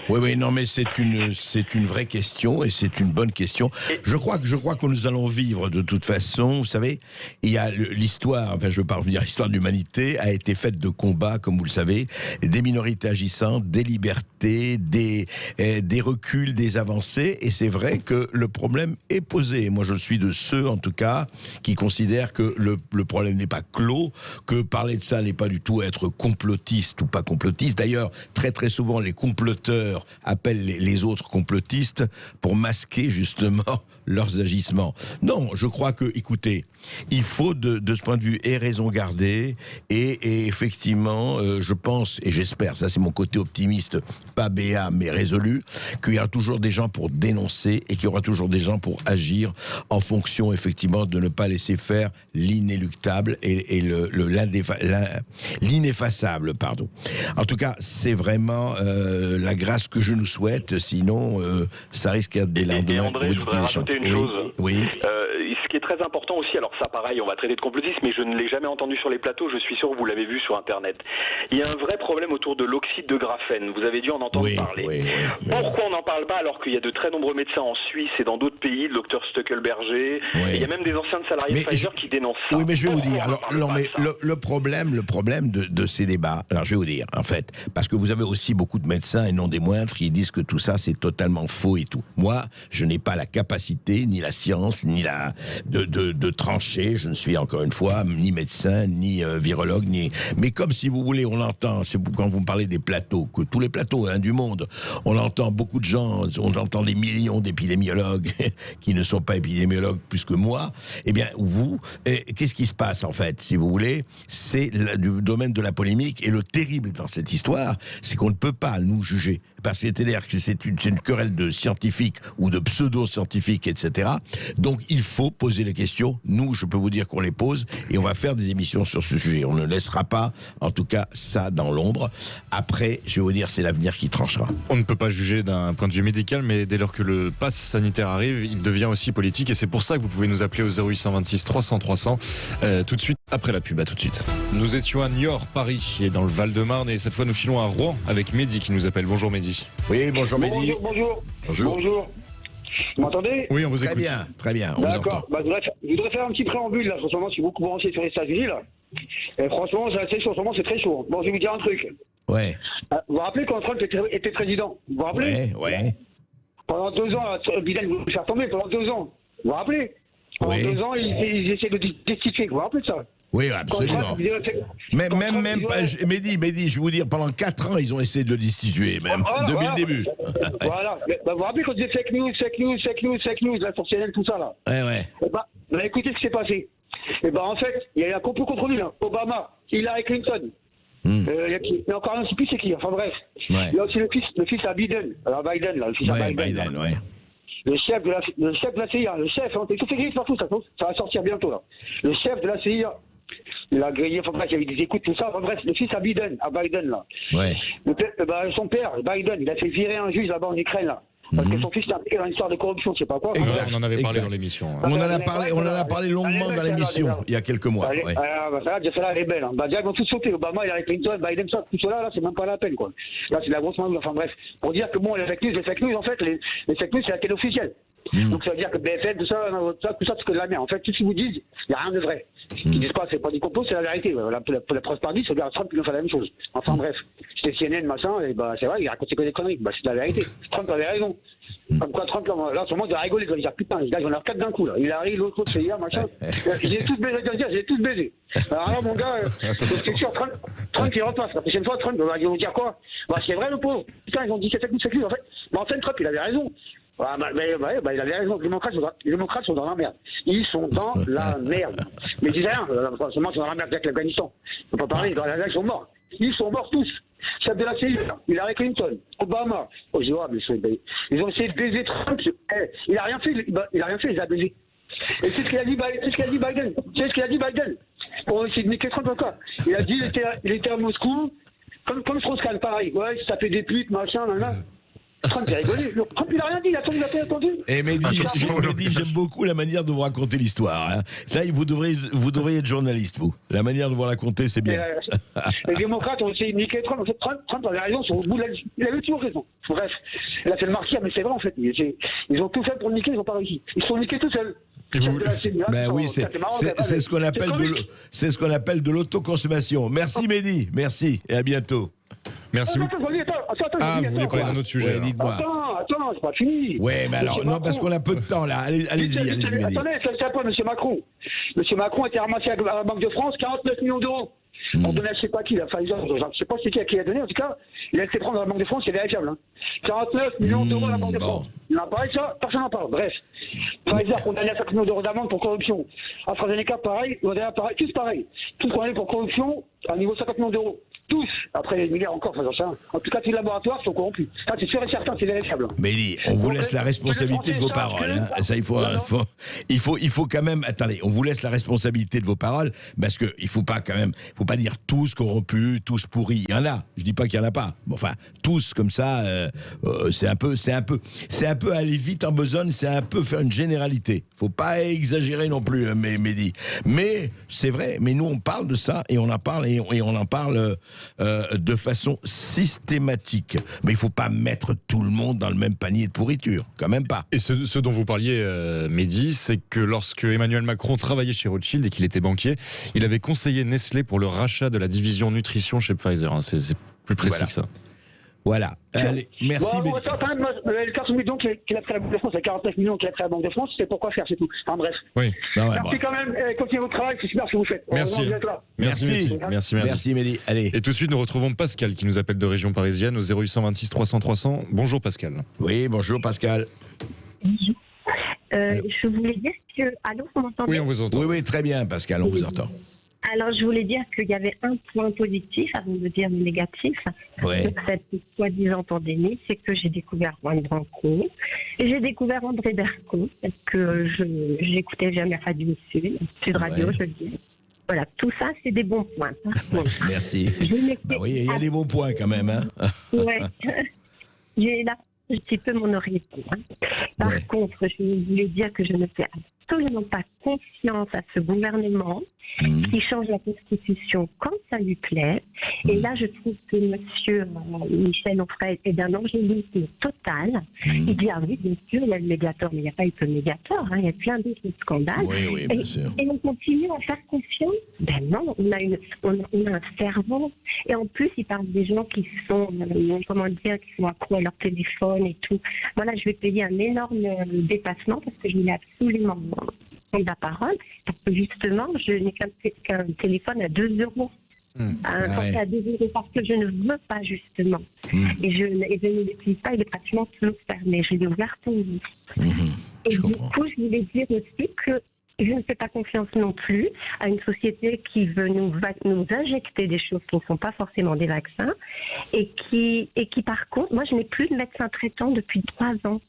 Oui, non, mais c'est une vraie question et c'est une bonne question. Je crois que nous allons vivre de toute façon. Vous savez, il y a l'histoire, enfin je ne veux pas revenir, l'histoire de l'humanité a été faite de combats, comme vous le savez, des minorités agissantes, des libertés, des reculs, des avancées, et c'est vrai que le problème est posé. Moi, je suis de ceux, en tout cas, qui considèrent que le problème n'est pas clos, que parler de ça n'est pas du tout être complotiste ou pas complotiste. D'ailleurs, très très souvent, les comploteurs appellent les autres complotistes pour masquer justement leurs agissements. Non, je crois que, écoutez, il faut de ce point de vue raison garder et effectivement, je pense et j'espère, ça c'est mon côté optimiste, pas béat mais résolu, qu'il y aura toujours des gens pour dénoncer et qu'il y aura toujours des gens pour agir en fonction effectivement de ne pas laisser faire l'inéluctable et l'ineffaçable, pardon. En tout cas, c'est vraiment la grâce que je nous souhaite, sinon ça risque d'être des lendemains. Et André, je voudrais rajouter une chose. Oui. Ce qui est très important aussi, alors ça pareil, on va traiter de complotisme, mais je ne l'ai jamais entendu sur les plateaux, je suis sûr que vous l'avez vu sur Internet. Il y a un vrai problème autour de l'oxyde de graphène, vous avez dû en entendre parler. Oui. Pourquoi on n'en parle pas alors qu'il y a de très nombreux médecins en Suisse et dans d'autres pays, le docteur Stuckelberger, et il y a même des anciens salariés de Pfizer qui dénoncent ça. Oui, mais je vais vous dire, alors, le problème de ces débats, alors je vais vous dire, en fait, parce que vous avez aussi beaucoup de médecins, et non des moindres, qui disent que tout ça c'est totalement faux et tout. Moi, je n'ai pas la capacité, ni la science, ni de trancher, je ne suis encore une fois ni médecin, ni virologue, mais comme si vous voulez, on l'entend, c'est quand vous me parlez des plateaux, que tous les plateaux du monde, on entend beaucoup de gens, on entend des millions d'épidémiologues qui ne sont pas épidémiologues plus que moi, eh bien vous, qu'est-ce qui se passe en fait, si vous voulez, c'est du domaine de la polémique, et le terrible dans cette histoire, c'est qu'on ne peut pas nous juger, parce que c'est-à-dire que c'est une querelle de scientifiques ou de pseudo-scientifiques, etc. Donc il faut poser les questions. Nous, je peux vous dire qu'on les pose et on va faire des émissions sur ce sujet. On ne laissera pas, en tout cas, ça dans l'ombre. Après, je vais vous dire, c'est l'avenir qui tranchera. On ne peut pas juger d'un point de vue médical, mais dès lors que le pass sanitaire arrive, il devient aussi politique, et c'est pour ça que vous pouvez nous appeler au 0826 300 300 tout de suite après la pub. À tout de suite. Nous étions à Niort, Paris, et dans le Val-de-Marne, et cette fois nous filons à Rouen avec Mehdi qui nous appelle. Bonjour Mehdi. Oui, bonjour Mehdi. Bonjour. Vous m'entendez? Oui, on vous écoute. Très bien. D'accord. Je voudrais faire un petit préambule là. En ce moment, je suis beaucoup branché sur les États-Unis là. Et franchement, c'est chaud. En ce moment, c'est très chaud. Bon, je vais vous dire un truc. Ouais. Vous vous rappelez quand Trump était président? Vous vous rappelez? Ouais. Pendant 2 ans, Biden vous faire tomber pendant 2 ans. Vous vous rappelez? Pendant 2 ans, ils essaient de destituer. Vous vous rappelez de ça? Oui, absolument. Même pas, Mehdi, je vais vous dire, pendant 4 ans, ils ont essayé de le destituer, même, depuis le début. Voilà. Vous vous rappelez quand on disait fake news, la sorcière, tout ça, là? Ouais. Écoutez ce qui s'est passé. En fait, il y a eu un complot contre lui, là. Obama, Hillary Clinton. Il y a encore un, je ne sais plus c'est qui, enfin bref. Ouais. Il y a aussi le fils à Biden. Alors Biden, là, le fils à Biden. Ouais. Le chef de la CIA, le chef, hein, tout écrit partout, ça va sortir bientôt, là. Le chef de la CIA. Il a grillé, enfin bref, il y avait des écoutes, tout ça. Enfin bref, le fils à Biden, là. Ouais. Son père, Biden, il a fait virer un juge là-bas en Ukraine, là. Parce que son fils est impliqué dans une histoire de corruption, je sais pas quoi. Exact. On en avait parlé dans l'émission. On en a parlé longuement dans l'émission, il y a quelques mois. Ça, elle est belle. Déjà, ils vont tous sauter. Obama, Hillary Clinton, Biden, ça, tout cela, là, c'est même pas la peine, quoi. Là, c'est de la grosse main. Enfin bref, pour dire que bon, les fake news, en fait, les fake news, c'est la télé officielle. Donc ça veut dire que BFM, tout ça, c'est que de la merde. En fait, tout ce qu'ils vous disent, il n'y a rien de vrai. Ils disent pas, c'est pas du complot, c'est la vérité. La presse par dit, c'est bien Trump qui nous fait la même chose. Enfin bref, c'était CNN, machin, et c'est vrai, il raconte que des conneries. C'est la vérité. Trump avait raison. Comme quoi Trump, là, en ce moment, il va rigoler, il va dire putain, les gars, ils en ont 4 d'un coup, là. Il arrive, l'autre, c'est hier, machin. J'ai tous baisé, Alors là, mon gars, c'est sûr, Trump, il repasse. La prochaine fois, Trump, ils vont dire quoi? C'est vrai, le pauvre. Putain, ils ont dit c'est lui, en fait. En fait, Trump, il avait raison. Il avait raison, les démocrates sont dans la merde. Ils sont dans la merde. Mais ils disent rien, forcément, ils sont dans la merde avec l'Afghanistan. Il ne faut pas parler, dans la merde, ils sont morts. Ils sont morts tous. Chef de la CIA, Hillary Clinton, Obama. Ils ont essayé de baiser Trump. Il n'a rien fait, il a rien fait, il les a baisés. Et c'est ce qu'il a dit Biden. pour essayer de niquer Trump encore. Il a dit il était à Moscou, comme Strauss-Kahn, pareil. Ouais, ça fait des putes, machin, là. Trump, il a rigolé. Trump, il a rien dit, il a attendu. Et Mehdi, j'aime beaucoup la manière de vous raconter l'histoire. Hein. Ça, vous devriez être journaliste, vous. La manière de vous raconter, c'est bien. Les démocrates ont essayé de niquer Trump. En fait, Trump avait raison, il avait toujours raison. Bref, il a fait le martyr, mais c'est vrai, en fait. Ils ont tout fait pour le niquer, ils n'ont pas réussi. Ils se sont niqués tout seuls. Ben oui, c'est ce qu'on appelle de l'autoconsommation. Merci Mehdi, merci et à bientôt. Merci beaucoup. Attends, vous voulez parler d'un autre sujet? Dites-moi. Attends, c'est pas fini. Ouais, mais alors, non, parce qu'on a peu de temps là. Allez-y, Mehdi. Attendez, c'est un peu M. Macron. M. Macron a été ramassé à la Banque de France 49 millions d'euros. On donnait à je sais pas qui, la Pfizer, je ne sais pas c'est qui à qui il a donné, en tout cas, il a été prendre à la Banque de France, c'est vérifiable. Hein. 49 millions d'euros à la Banque de France. Il n'en parle ça, personne n'en parle. Bref. Pfizer condamné à 5 millions d'euros d'amende pour corruption. AstraZeneca, pareil, Moderna, pareil, tous pareil. Tous condamnés pour corruption à niveau 50 millions d'euros. Tous. Après, les milliards encore, ça. En tout cas, tous les laboratoires sont corrompus. Ça, c'est sûr et certain, c'est vérifiable. Mais on vous laisse la responsabilité de vos paroles. Hein. Ça, il faut quand même. Attendez, on vous laisse la responsabilité de vos paroles, parce que il faut pas dire tous corrompus, tous pourris. Il y en a. Je dis pas qu'il y en a pas. Bon, enfin, tous comme ça, c'est un peu aller vite en besogne. C'est un peu faire une généralité. Faut pas exagérer non plus, Mehdi. Mais c'est vrai. Mais nous, on parle de ça et on en parle et on en parle. De façon systématique. Mais il ne faut pas mettre tout le monde dans le même panier de pourriture, quand même pas. Et ce dont vous parliez, Mehdi, c'est que lorsque Emmanuel Macron travaillait chez Rothschild et qu'il était banquier, il avait conseillé Nestlé pour le rachat de la division nutrition chez Pfizer. Hein. C'est plus précis que ça. Voilà. Allez, merci. Bon, le carton millions qu'il a pris à la Banque de France, c'est 49 millions qu'il a pris à la Banque de France, c'est pourquoi faire, c'est tout. Enfin bref. Oui. Merci quand même, continuez votre travail, c'est super ce que vous faites. Merci Mehdi. Allez. Et tout de suite, nous retrouvons Pascal qui nous appelle de région parisienne au 0826 300 300. Bonjour Pascal. Oui, bonjour Pascal. Bonjour. Je voulais dire que... Allô, vous m'entendez? Oui, on vous entend. Oui, très bien Pascal, on vous entend. Alors, je voulais dire qu'il y avait un point positif avant de dire le négatif de cette soi-disant pandémie, c'est que j'ai découvert Juan Branco et j'ai découvert André Berco, parce que j'écoutais jamais Radio Sud Radio, je le dis. Voilà, tout ça, c'est des bons points. Merci. Oui, il y a des bons points quand même. Hein. Oui. J'ai là un petit peu mon horizon. Hein. Par contre, je voulais dire que je ne fais absolument pas confiance à ce gouvernement qui change la Constitution quand ça lui plaît. Et là, je trouve que M. Michel Onfray est d'un angélisme total. Il dit, ah oui, bien sûr, il y a le médiateur, mais il n'y a pas eu que le médiateur, hein, il y a plein d'autres scandales. Oui, bien sûr. Et on continue à faire confiance. Ben non, on a un cerveau. Et en plus, il parle des gens qui sont, qui sont accros à leur téléphone et tout. Voilà, je vais payer un énorme dépassement parce que je voulais absolument prendre la parole. Parce que justement, je n'ai qu'un téléphone à 2 euros. À 2 euros parce que je ne veux pas justement. Et je ne l'utilise pas, il est pratiquement toujours fermé. Je l'ai ouvert pour vous. Et du coup, je voulais dire aussi que je ne fais pas confiance non plus à une société qui veut nous injecter des choses qui ne sont pas forcément des vaccins et qui par contre, moi je n'ai plus de médecin traitant depuis 3 ans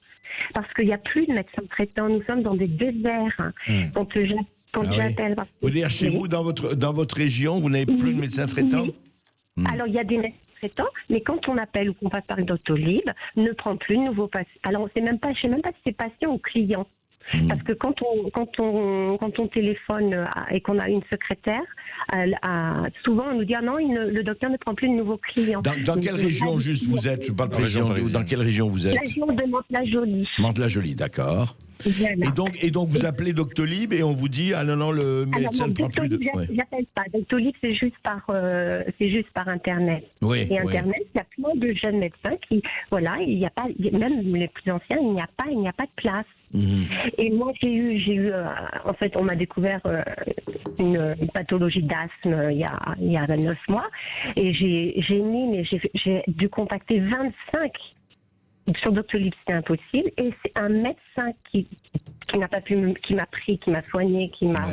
parce qu'il n'y a plus de médecin traitant. Nous sommes dans des déserts. J'appelle. Vous dire chez vous, dans votre région, vous n'avez plus de médecin traitant? Alors il y a des médecins traitants, mais quand on appelle ou qu'on passe par Doctolib, ne prend plus de nouveaux patients. Alors je ne sais même pas si c'est patient ou client. Parce que quand on téléphone et qu'on a une secrétaire, souvent on nous dit non, le docteur ne prend plus de nouveaux clients. Dans quelle région juste vous êtes? Je parle de région. Dans quelle région vous êtes? La région de Mantes-la-Jolie. Mantes-la-Jolie, d'accord. Voilà. Et donc vous appelez Doctolib et on vous dit non, le médecin ne prend plus de. J'appelle pas Doctolib, c'est juste par internet. Oui, et internet, il y a plein de jeunes médecins qui il y a pas, même les plus anciens, il n'y a pas de place. Et moi j'ai eu en fait on m'a découvert une pathologie d'asthme il y a 9 mois et j'ai dû contacter 25. Sur Doctolib, c'était impossible. Et c'est un médecin qui n'a pas pu, qui m'a pris, qui m'a soigné, qui m'a,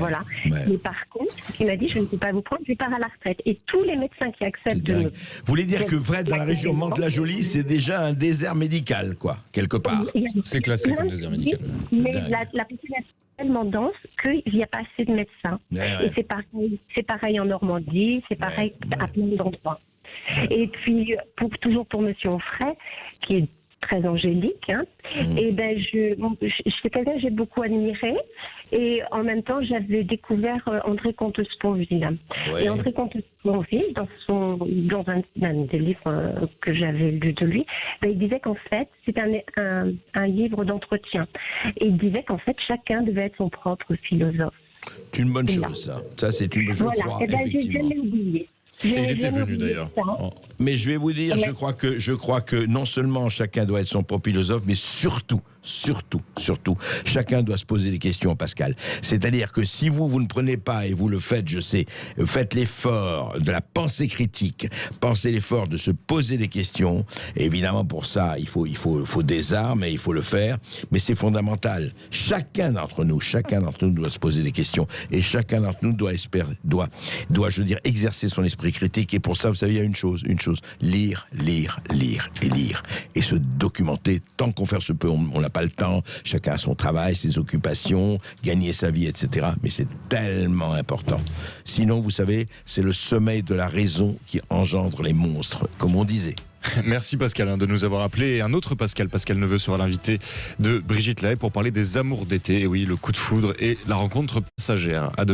Mais par contre, qui m'a dit, je ne peux pas vous prendre, je pars à la retraite. Et tous les médecins qui acceptent de me... Vous voulez dire que Fred, dans la région Mantes-la-Jolie, c'est déjà un désert médical, quoi, quelque part. C'est classé comme désert médical. Mais la population tellement dense qu'il n'y a pas assez de médecins. Et c'est pareil en Normandie, c'est pareil à plein d'endroits. Et puis, toujours pour Monsieur Onfray, qui est très angélique, hein, et ben c'est quelqu'un que j'ai beaucoup admiré, et en même temps j'avais découvert André Comte-Sponville. Et André Comte-Sponville, dans un des livres que j'avais lu de lui, ben, il disait qu'en fait c'est un livre d'entretien, et il disait qu'en fait chacun devait être son propre philosophe. C'est une bonne chose, ça c'est une chose. Voilà, et ben j'ai jamais oublié. Et il était venu d'ailleurs. Mais je vais vous dire, je crois que non seulement chacun doit être son propre philosophe, mais surtout, chacun doit se poser des questions, Pascal. C'est-à-dire que si vous ne prenez pas, et vous le faites, je sais, faites l'effort de la pensée critique, pensez l'effort de se poser des questions. Et évidemment, pour ça, il faut des armes et il faut le faire, mais c'est fondamental. Chacun d'entre nous doit se poser des questions, et chacun d'entre nous doit, je veux dire, exercer son esprit critique. Et pour ça, vous savez, il y a une chose, lire, et se documenter tant qu'on faire se peut. On n'a pas le temps, chacun a son travail, ses occupations, gagner sa vie, etc. Mais c'est tellement important. Sinon, vous savez, c'est le sommeil de la raison qui engendre les monstres, comme on disait. Merci Pascal de nous avoir appelé. Et un autre Pascal Neveu sera l'invité de Brigitte Lahaie pour parler des amours d'été. Et oui, le coup de foudre et la rencontre passagère. À demain.